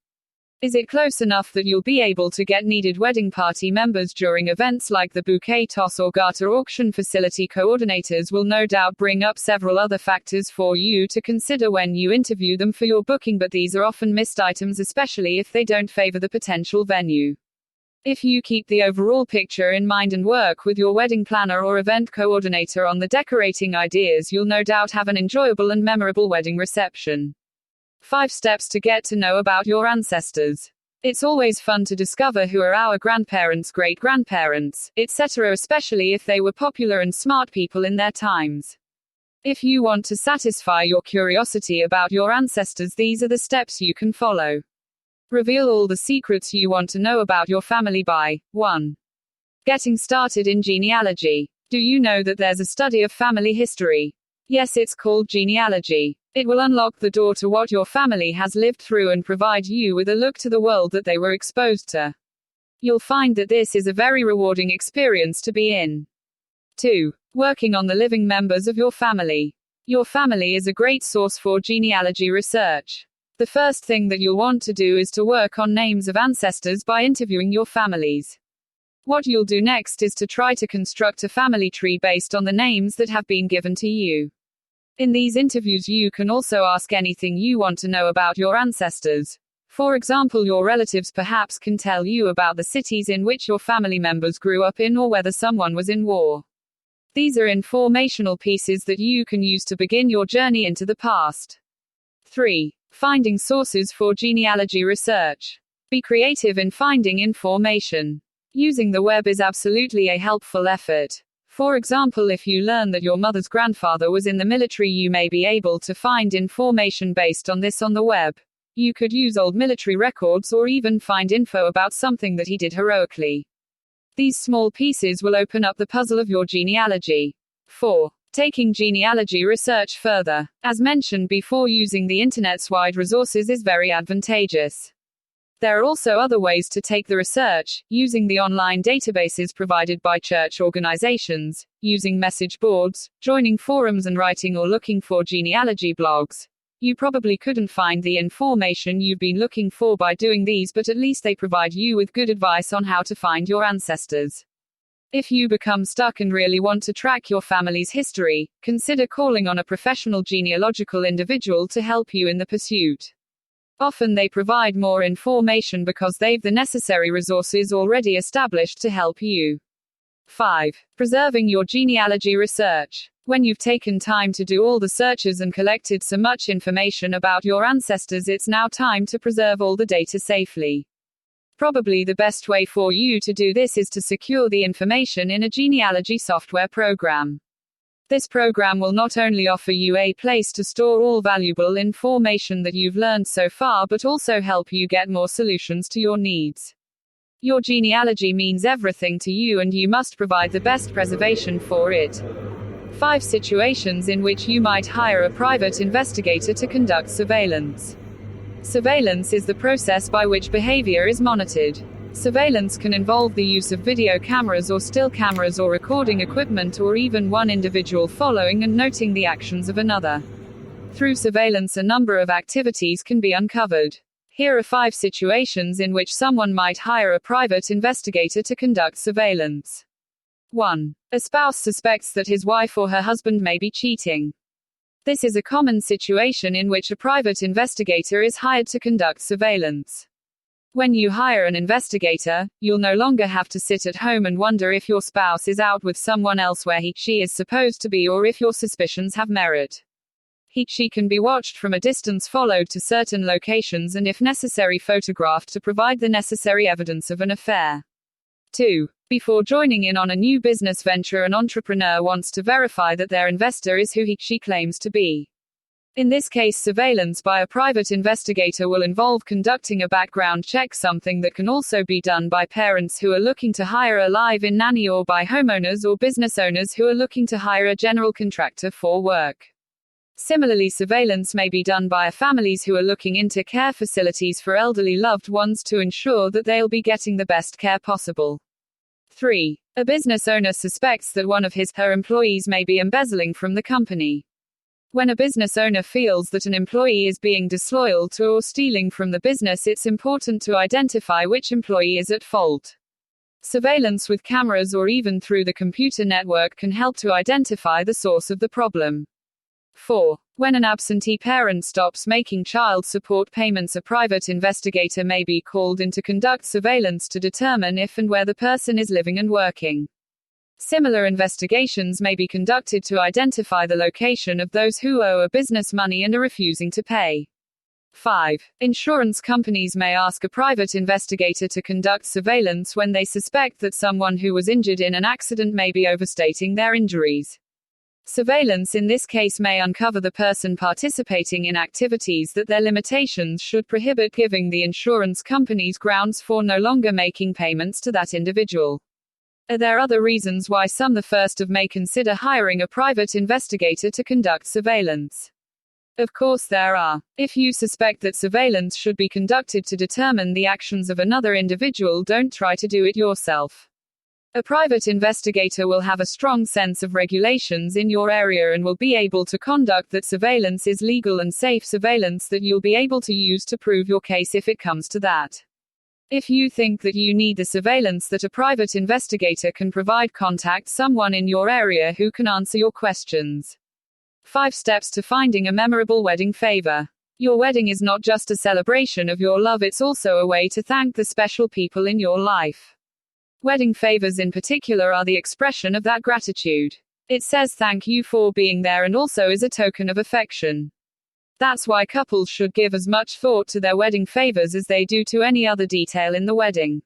Is it close enough that you'll be able to get needed wedding party members during events like the bouquet toss or garter auction? Facility coordinators will no doubt bring up several other factors for you to consider when you interview them for your booking, but these are often missed items, especially if they don't favor the potential venue. If you keep the overall picture in mind and work with your wedding planner or event coordinator on the decorating ideas, you'll no doubt have an enjoyable and memorable wedding reception. 5 steps to get to know about your ancestors. It's always fun to discover who are our grandparents, great-grandparents, etc., especially if they were popular and smart people in their times. If you want to satisfy your curiosity about your ancestors, these are the steps you can follow. Reveal all the secrets you want to know about your family by 1. Getting started in genealogy. Do you know that there's a study of family history? Yes, it's called genealogy. It will unlock the door to what your family has lived through and provide you with a look to the world that they were exposed to. You'll find that this is a very rewarding experience to be in. 2. Working on the living members of your family. Your family is a great source for genealogy research. The first thing that you'll want to do is to work on names of ancestors by interviewing your families. What you'll do next is to try to construct a family tree based on the names that have been given to you. In these interviews, you can also ask anything you want to know about your ancestors. For example, your relatives perhaps can tell you about the cities in which your family members grew up in, or whether someone was in war. These are informational pieces that you can use to begin your journey into the past. 3. Finding sources for genealogy research. Be creative in finding information. Using the web is absolutely a helpful effort. For example, if you learn that your mother's grandfather was in the military, you may be able to find information based on this on the web. You could use old military records or even find info about something that he did heroically. These small pieces will open up the puzzle of your genealogy. 4. Taking genealogy research further. As mentioned before, using the internet's wide resources is very advantageous. There are also other ways to take the research, using the online databases provided by church organizations, using message boards, joining forums and writing or looking for genealogy blogs. You probably couldn't find the information you've been looking for by doing these, but at least they provide you with good advice on how to find your ancestors. If you become stuck and really want to track your family's history, consider calling on a professional genealogical individual to help you in the pursuit. Often they provide more information because they've the necessary resources already established to help you. 5. Preserving your genealogy research. When you've taken time to do all the searches and collected so much information about your ancestors, it's now time to preserve all the data safely. Probably the best way for you to do this is to secure the information in a genealogy software program. This program will not only offer you a place to store all valuable information that you've learned so far, but also help you get more solutions to your needs. Your genealogy means everything to you, and you must provide the best preservation for it. 5 situations in which you might hire a private investigator to conduct surveillance. Surveillance is the process by which behavior is monitored. Surveillance can involve the use of video cameras or still cameras or recording equipment, or even one individual following and noting the actions of another. Through surveillance, a number of activities can be uncovered. Here are 5 situations in which someone might hire a private investigator to conduct surveillance. 1. A spouse suspects that his wife or her husband may be cheating. This is a common situation in which a private investigator is hired to conduct surveillance. When you hire an investigator, you'll no longer have to sit at home and wonder if your spouse is out with someone else where she is supposed to be, or if your suspicions have merit. She can be watched from a distance, followed to certain locations, and if necessary photographed to provide the necessary evidence of an affair. 2. Before joining in on a new business venture, an entrepreneur wants to verify that their investor is who she claims to be. In this case, surveillance by a private investigator will involve conducting a background check, something that can also be done by parents who are looking to hire a live-in nanny, or by homeowners or business owners who are looking to hire a general contractor for work. Similarly, surveillance may be done by families who are looking into care facilities for elderly loved ones to ensure that they'll be getting the best care possible. 3. A business owner suspects that one of her employees may be embezzling from the company. When a business owner feels that an employee is being disloyal to or stealing from the business, it's important to identify which employee is at fault. Surveillance with cameras or even through the computer network can help to identify the source of the problem. 4. When an absentee parent stops making child support payments, a private investigator may be called in to conduct surveillance to determine if and where the person is living and working. Similar investigations may be conducted to identify the location of those who owe a business money and are refusing to pay. 5. Insurance companies may ask a private investigator to conduct surveillance when they suspect that someone who was injured in an accident may be overstating their injuries. Surveillance in this case may uncover the person participating in activities that their limitations should prohibit, giving the insurance companies grounds for no longer making payments to that individual. Are there other reasons why some the 1st of May consider hiring a private investigator to conduct surveillance? Of course there are. If you suspect that surveillance should be conducted to determine the actions of another individual, don't try to do it yourself. A private investigator will have a strong sense of regulations in your area and will be able to conduct that surveillance is legal and safe surveillance that you'll be able to use to prove your case if it comes to that. If you think that you need the surveillance that a private investigator can provide, contact someone in your area who can answer your questions. 5 steps to finding a memorable wedding favor. Your wedding is not just a celebration of your love, it's also a way to thank the special people in your life. Wedding favors in particular are the expression of that gratitude. It says thank you for being there and also is a token of affection. That's why couples should give as much thought to their wedding favors as they do to any other detail in the wedding.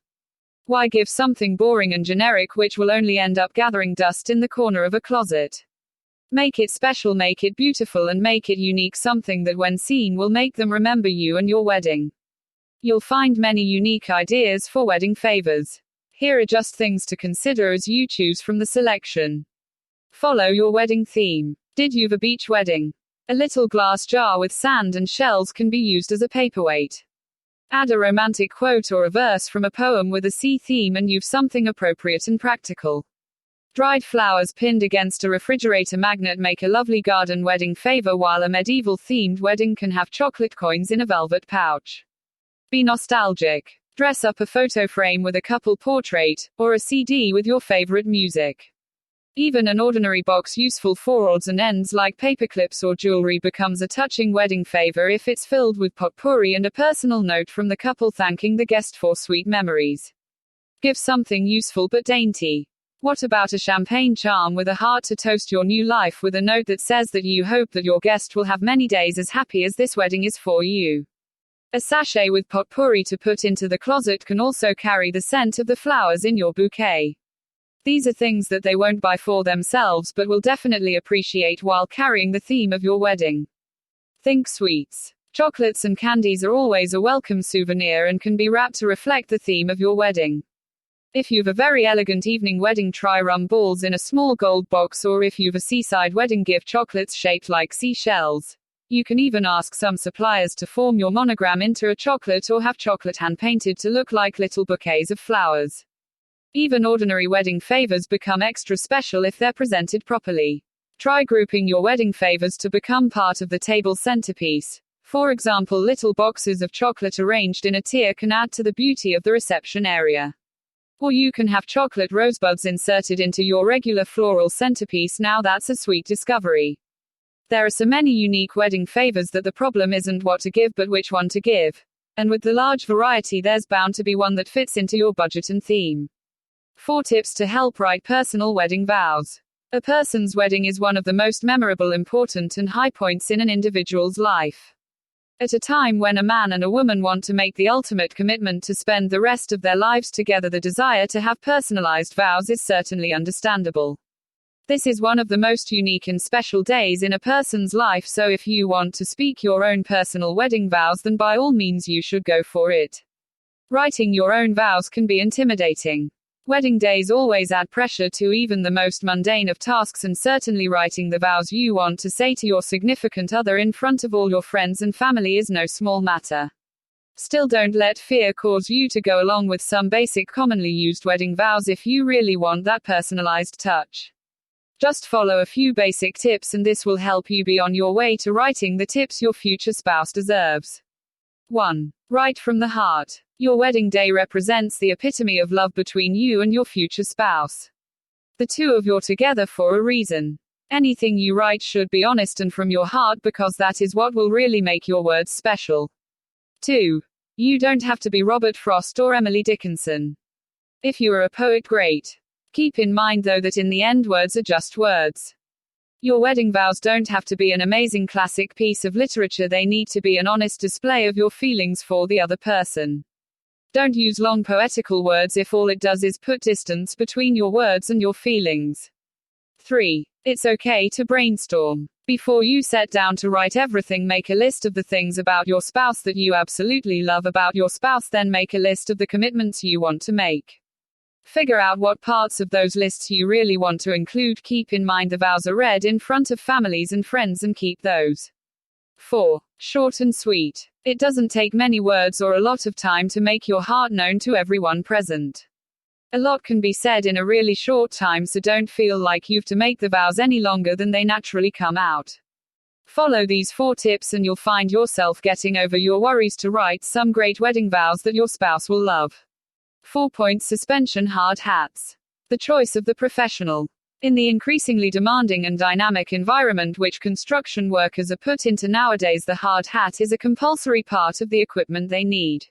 Why give something boring and generic which will only end up gathering dust in the corner of a closet? Make it special, make it beautiful, and make it unique, something that when seen will make them remember you and your wedding. You'll find many unique ideas for wedding favors. Here are just things to consider as you choose from the selection. Follow your wedding theme. Did you have a beach wedding? A little glass jar with sand and shells can be used as a paperweight. Add a romantic quote or a verse from a poem with a sea theme and you've something appropriate and practical. Dried flowers pinned against a refrigerator magnet make a lovely garden wedding favor, while a medieval-themed wedding can have chocolate coins in a velvet pouch. Be nostalgic. Dress up a photo frame with a couple portrait, or a CD with your favorite music. Even an ordinary box useful for odds and ends like paperclips or jewelry becomes a touching wedding favor if it's filled with potpourri and a personal note from the couple thanking the guest for sweet memories. Give something useful but dainty. What about a champagne charm with a heart to toast your new life with a note that says that you hope that your guest will have many days as happy as this wedding is for you? A sachet with potpourri to put into the closet can also carry the scent of the flowers in your bouquet. These are things that they won't buy for themselves but will definitely appreciate while carrying the theme of your wedding. Think sweets. Chocolates and candies are always a welcome souvenir and can be wrapped to reflect the theme of your wedding. If you've a very elegant evening wedding, try rum balls in a small gold box, or if you've a seaside wedding, give chocolates shaped like seashells. You can even ask some suppliers to form your monogram into a chocolate or have chocolate hand painted to look like little bouquets of flowers. Even ordinary wedding favors become extra special if they're presented properly. Try grouping your wedding favors to become part of the table centerpiece. For example, little boxes of chocolate arranged in a tier can add to the beauty of the reception area. Or you can have chocolate rosebuds inserted into your regular floral centerpiece. Now that's a sweet discovery. There are so many unique wedding favors that the problem isn't what to give but which one to give. And with the large variety, there's bound to be one that fits into your budget and theme. 4 tips to help write personal wedding vows. A person's wedding is one of the most memorable, important, and high points in an individual's life. At a time when a man and a woman want to make the ultimate commitment to spend the rest of their lives together, the desire to have personalized vows is certainly understandable. This is one of the most unique and special days in a person's life, so if you want to speak your own personal wedding vows, then by all means you should go for it. Writing your own vows can be intimidating. Wedding days always add pressure to even the most mundane of tasks, and certainly writing the vows you want to say to your significant other in front of all your friends and family is no small matter. Still, don't let fear cause you to go along with some basic commonly used wedding vows if you really want that personalized touch. Just follow a few basic tips and this will help you be on your way to writing the tips your future spouse deserves. 1. Write from the heart. Your wedding day represents the epitome of love between you and your future spouse. The two of you are together for a reason. Anything you write should be honest and from your heart, because that is what will really make your words special. 2. You don't have to be Robert Frost or Emily Dickinson. If you are a poet, great. Keep in mind though that in the end words are just words. Your wedding vows don't have to be an amazing classic piece of literature, they need to be an honest display of your feelings for the other person. Don't use long poetical words if all it does is put distance between your words and your feelings. 3. It's okay to brainstorm. Before you set down to write everything, make a list of the things about your spouse that you absolutely love about your spouse, then make a list of the commitments you want to make. Figure out what parts of those lists you really want to include. Keep in mind the vows are read in front of families and friends, and keep those. 4. Short and sweet. It doesn't take many words or a lot of time to make your heart known to everyone present. A lot can be said in a really short time, so don't feel like you've to make the vows any longer than they naturally come out. Follow these 4 tips and you'll find yourself getting over your worries to write some great wedding vows that your spouse will love. 4-point suspension hard hats. The choice of the professional. In the increasingly demanding and dynamic environment which construction workers are put into nowadays, the hard hat is a compulsory part of the equipment they need.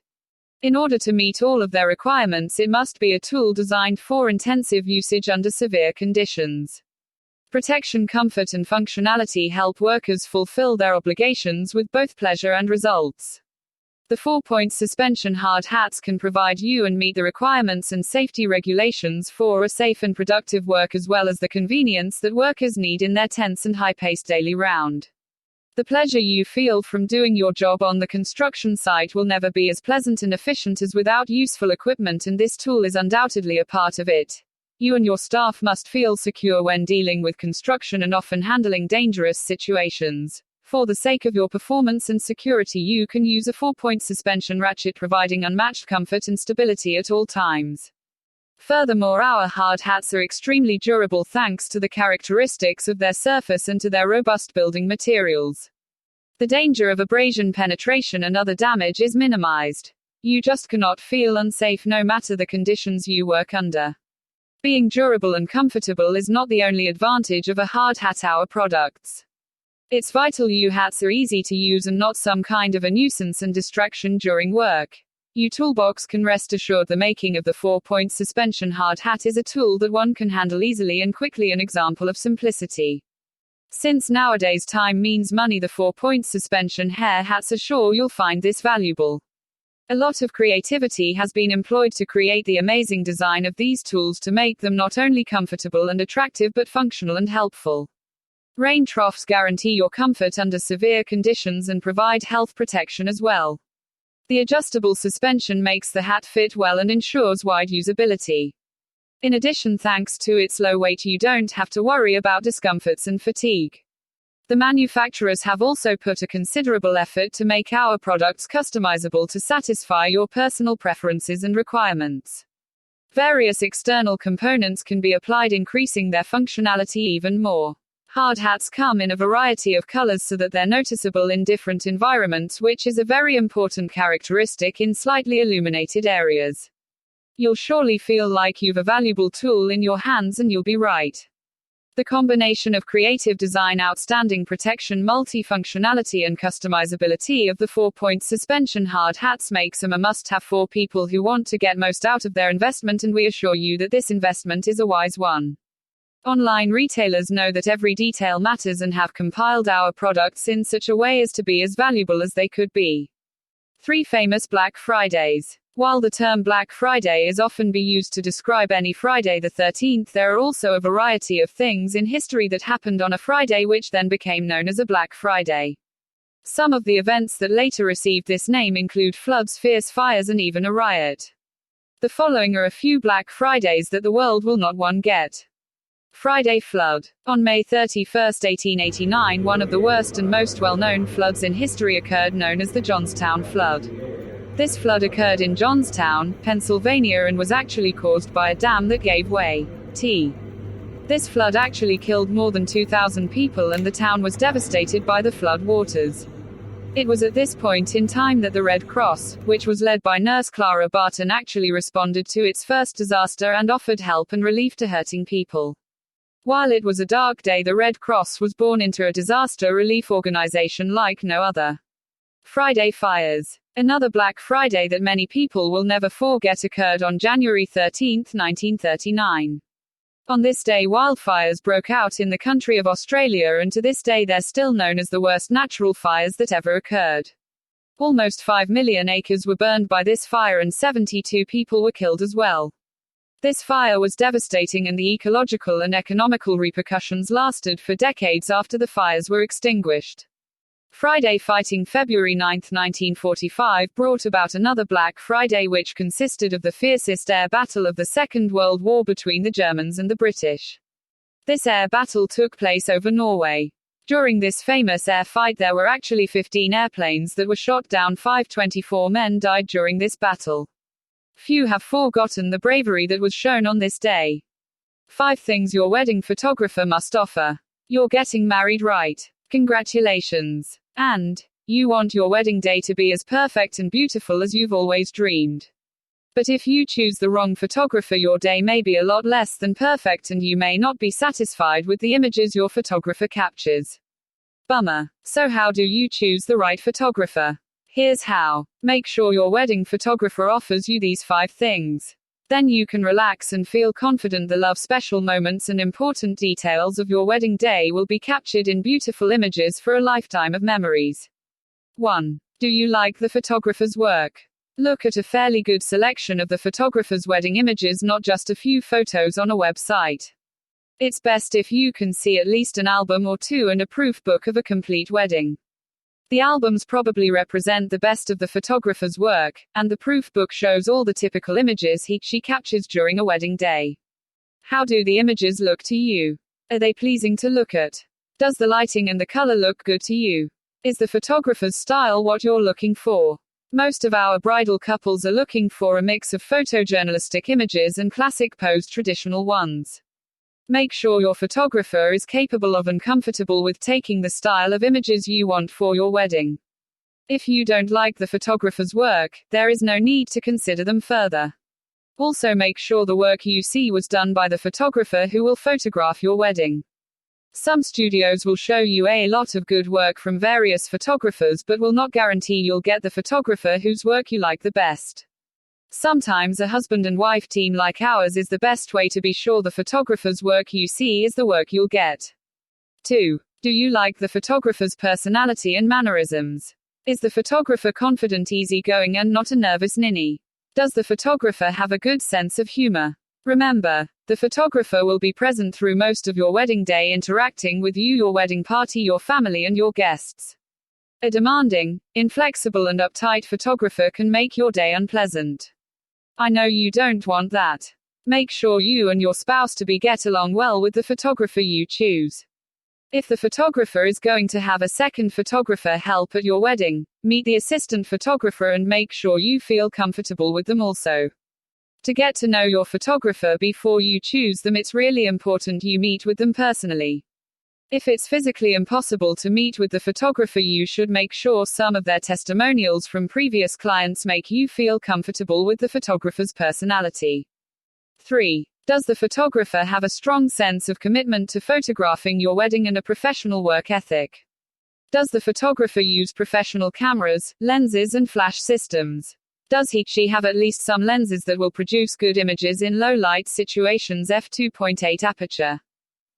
In order to meet all of their requirements, it must be a tool designed for intensive usage under severe conditions. Protection, comfort, and functionality help workers fulfill their obligations with both pleasure and results. The 4-point suspension hard hats can provide you and meet the requirements and safety regulations for a safe and productive work, as well as the convenience that workers need in their tense and high-paced daily round. The pleasure you feel from doing your job on the construction site will never be as pleasant and efficient as without useful equipment, and this tool is undoubtedly a part of it. You and your staff must feel secure when dealing with construction and often handling dangerous situations. For the sake of your performance and security, you can use a 4-point suspension ratchet, providing unmatched comfort and stability at all times. Furthermore, our hard hats are extremely durable thanks to the characteristics of their surface and to their robust building materials. The danger of abrasion, penetration, and other damage is minimized. You just cannot feel unsafe no matter the conditions you work under. Being durable and comfortable is not the only advantage of a hard hat. Our products. It's vital you hats are easy to use and not some kind of a nuisance and distraction during work. You toolbox can rest assured the making of the 4-point suspension hard hat is a tool that one can handle easily and quickly, an example of simplicity. Since nowadays time means money, the 4-point suspension hair hats are sure you'll find this valuable. A lot of creativity has been employed to create the amazing design of these tools to make them not only comfortable and attractive but functional and helpful. Rain troughs guarantee your comfort under severe conditions and provide health protection as well. The adjustable suspension makes the hat fit well and ensures wide usability. In addition, thanks to its low weight, you don't have to worry about discomforts and fatigue. The manufacturers have also put a considerable effort to make our products customizable to satisfy your personal preferences and requirements. Various external components can be applied, increasing their functionality even more. Hard hats come in a variety of colors so that they're noticeable in different environments, which is a very important characteristic in slightly illuminated areas. You'll surely feel like you've a valuable tool in your hands, and you'll be right. The combination of creative design, outstanding protection, multifunctionality, and customizability of the 4-point suspension hard hats makes them a must-have for people who want to get most out of their investment, and we assure you that this investment is a wise one. Online retailers know that every detail matters and have compiled our products in such a way as to be as valuable as they could be. 3 famous Black Fridays. While the term Black Friday is often be used to describe any Friday the 13th, there are also a variety of things in history that happened on a Friday which then became known as a Black Friday. Some of the events that later received this name include floods, fierce fires, and even a riot. The following are a few Black Fridays that the world will not get. Friday Flood. On May 31, 1889, one of the worst and most well-known floods in history occurred, known as the Johnstown Flood. This flood occurred in Johnstown, Pennsylvania, and was actually caused by a dam that gave way. This flood actually killed more than 2,000 people, and the town was devastated by the flood waters. It was at this point in time that the Red Cross, which was led by Nurse Clara Barton, actually responded to its first disaster and offered help and relief to hurting people. While it was a dark day, the Red Cross was born into a disaster relief organization like no other. Friday Fires. Another Black Friday that many people will never forget occurred on January 13, 1939. On this day, wildfires broke out in the country of Australia, and to this day they're still known as the worst natural fires that ever occurred. Almost 5 million acres were burned by this fire, and 72 people were killed as well. This fire was devastating, and the ecological and economical repercussions lasted for decades after the fires were extinguished. Friday Fighting. February 9, 1945 brought about another Black Friday, which consisted of the fiercest air battle of the Second World War between the Germans and the British. This air battle took place over Norway. During this famous air fight, there were actually 15 airplanes that were shot down. 524 men died during this battle. Few have forgotten the bravery that was shown on this day. 5 things your wedding photographer must offer. You're getting married, right? Congratulations. And you want your wedding day to be as perfect and beautiful as you've always dreamed. But if you choose the wrong photographer, your day may be a lot less than perfect, and you may not be satisfied with the images your photographer captures. Bummer. So how do you choose the right photographer? Here's how. Make sure your wedding photographer offers you these 5 things. Then you can relax and feel confident the love special moments and important details of your wedding day will be captured in beautiful images for a lifetime of memories. 1. Do you like the photographer's work? Look at a fairly good selection of the photographer's wedding images, not just a few photos on a website. It's best if you can see at least an album or two and a proof book of a complete wedding. The albums probably represent the best of the photographer's work, and the proof book shows all the typical images she captures during a wedding day. How do the images look to you? Are they pleasing to look at? Does the lighting and the color look good to you? Is the photographer's style what you're looking for? Most of our bridal couples are looking for a mix of photojournalistic images and classic posed traditional ones. Make sure your photographer is capable of and comfortable with taking the style of images you want for your wedding. If you don't like the photographer's work, there is no need to consider them further. Also make sure the work you see was done by the photographer who will photograph your wedding. Some studios will show you a lot of good work from various photographers but will not guarantee you'll get the photographer whose work you like the best. Sometimes a husband and wife team like ours is the best way to be sure the photographer's work you see is the work you'll get. 2. Do you like the photographer's personality and mannerisms? Is the photographer confident, easygoing, and not a nervous ninny? Does the photographer have a good sense of humor? Remember, the photographer will be present through most of your wedding day, interacting with you, your wedding party, your family, and your guests. A demanding, inflexible, and uptight photographer can make your day unpleasant. I know you don't want that. Make sure you and your spouse-to-be get along well with the photographer you choose. If the photographer is going to have a second photographer help at your wedding, meet the assistant photographer and make sure you feel comfortable with them also. To get to know your photographer before you choose them, it's really important you meet with them personally. If it's physically impossible to meet with the photographer, you should make sure some of their testimonials from previous clients make you feel comfortable with the photographer's personality. 3. Does the photographer have a strong sense of commitment to photographing your wedding and a professional work ethic? Does the photographer use professional cameras, lenses, and flash systems? Does she have at least some lenses that will produce good images in low light situations, f2.8 aperture?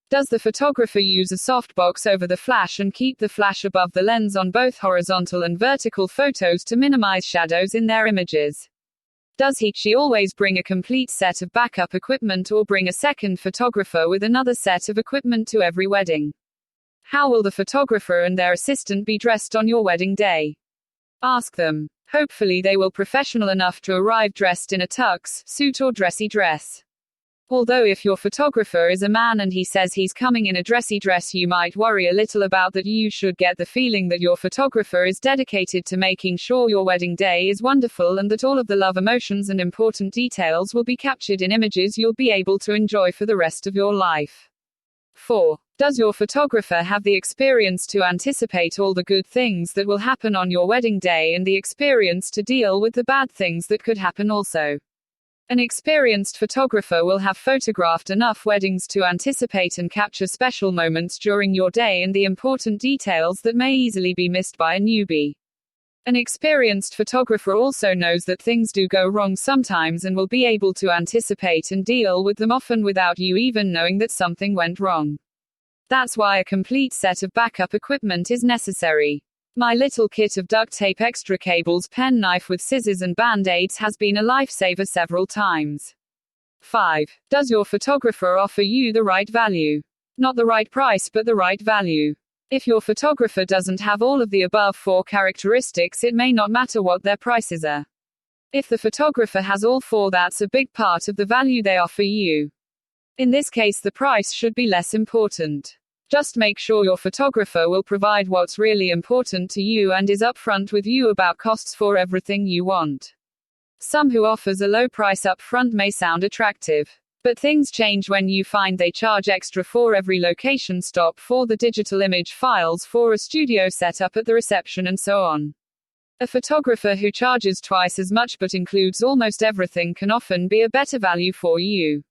Does the photographer use a softbox over the flash and keep the flash above the lens on both horizontal and vertical photos to minimize shadows in their images? Does she always bring a complete set of backup equipment or bring a second photographer with another set of equipment to every wedding? How will the photographer and their assistant be dressed on your wedding day? Ask them. Hopefully they will professional enough to arrive dressed in a tux, suit, or dressy dress. Although if your photographer is a man and he says he's coming in a dressy dress, you might worry a little about that. You should get the feeling that your photographer is dedicated to making sure your wedding day is wonderful and that all of the love, emotions, and important details will be captured in images you'll be able to enjoy for the rest of your life. 4. Does your photographer have the experience to anticipate all the good things that will happen on your wedding day and the experience to deal with the bad things that could happen also? An experienced photographer will have photographed enough weddings to anticipate and capture special moments during your day and the important details that may easily be missed by a newbie. An experienced photographer also knows that things do go wrong sometimes and will be able to anticipate and deal with them, often without you even knowing that something went wrong. That's why a complete set of backup equipment is necessary. My little kit of duct tape, extra cables, pen knife with scissors, and band-aids has been a lifesaver several times. 5. Does your photographer offer you the right value? Not the right price, but the right value. If your photographer doesn't have all of the above 4 characteristics, it may not matter what their prices are. If the photographer has all 4, that's a big part of the value they offer you. In this case, the price should be less important. Just make sure your photographer will provide what's really important to you and is upfront with you about costs for everything you want. Some who offers a low price up front may sound attractive. But things change when you find they charge extra for every location stop, for the digital image files, for a studio setup at the reception, and so on. A photographer who charges twice as much but includes almost everything can often be a better value for you.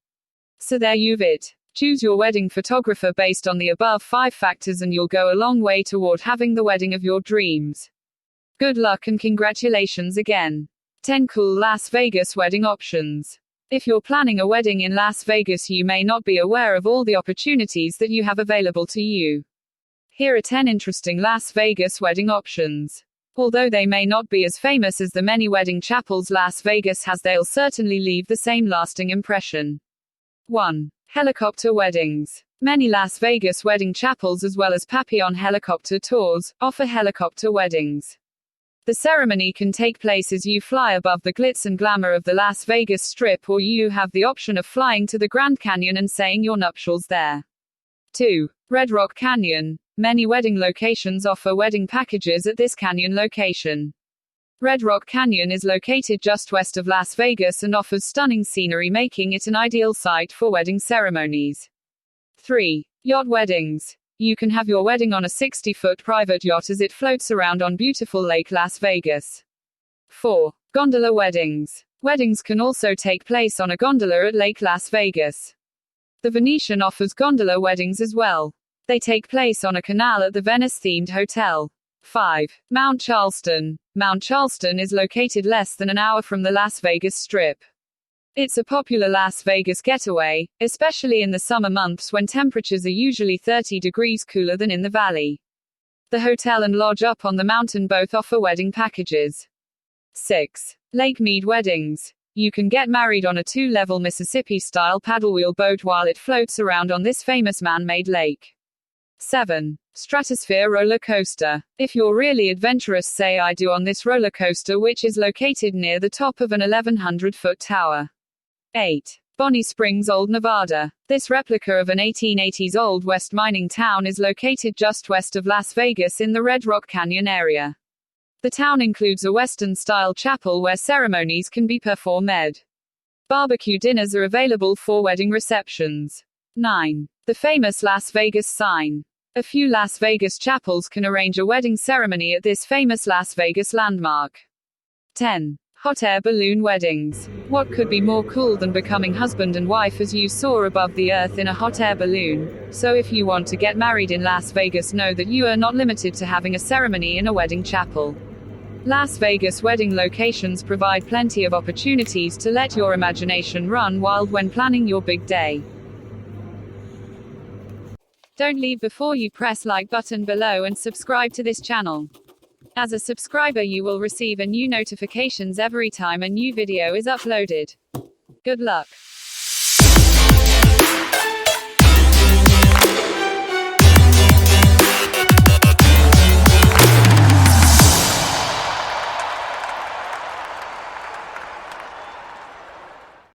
So there you've it. Choose your wedding photographer based on the above 5 factors and you'll go a long way toward having the wedding of your dreams. Good luck and congratulations again. 10 cool Las Vegas wedding options. If you're planning a wedding in Las Vegas, you may not be aware of all the opportunities that you have available to you. Here are 10 interesting Las Vegas wedding options. Although they may not be as famous as the many wedding chapels Las Vegas has, they'll certainly leave the same lasting impression. 1. Helicopter weddings. Many Las Vegas wedding chapels, as well as Papillon helicopter tours, offer helicopter weddings. The ceremony can take place as you fly above the glitz and glamour of the Las Vegas Strip, or you have the option of flying to the Grand Canyon and saying your nuptials there. 2. Red Rock Canyon. Many wedding locations offer wedding packages at this canyon location. Red Rock Canyon is located just west of Las Vegas and offers stunning scenery, making it an ideal site for wedding ceremonies. 3. Yacht weddings. You can have your wedding on a 60-foot private yacht as it floats around on beautiful Lake Las Vegas. 4. Gondola weddings. Weddings can also take place on a gondola at Lake Las Vegas. The Venetian offers gondola weddings as well. They take place on a canal at the Venice-themed hotel. 5. Mount Charleston. Mount Charleston is located less than an hour from the Las Vegas Strip. It's a popular Las Vegas getaway, especially in the summer months when temperatures are usually 30 degrees cooler than in the valley. The hotel and lodge up on the mountain both offer wedding packages. 6. Lake Mead weddings. You can get married on a 2-level Mississippi-style paddlewheel boat while it floats around on this famous man-made lake. 7. Stratosphere roller coaster. If you're really adventurous, say I do on this roller coaster, which is located near the top of an 1,100-foot tower. 8. Bonney Springs, Old Nevada. This replica of an 1880s Old West mining town is located just west of Las Vegas in the Red Rock Canyon area. The town includes a Western-style chapel where ceremonies can be performed. Barbecue dinners are available for wedding receptions. 9. The famous Las Vegas sign. A few Las Vegas chapels can arrange a wedding ceremony at this famous Las Vegas landmark. 10. Hot air balloon weddings. What could be more cool than becoming husband and wife as you soar above the earth in a hot air balloon? So if you want to get married in Las Vegas, know that you are not limited to having a ceremony in a wedding chapel. Las Vegas wedding locations provide plenty of opportunities to let your imagination run wild when planning your big day. Don't leave before you press like button below and subscribe to this channel. As a subscriber, you will receive a new notifications every time a new video is uploaded. Good luck.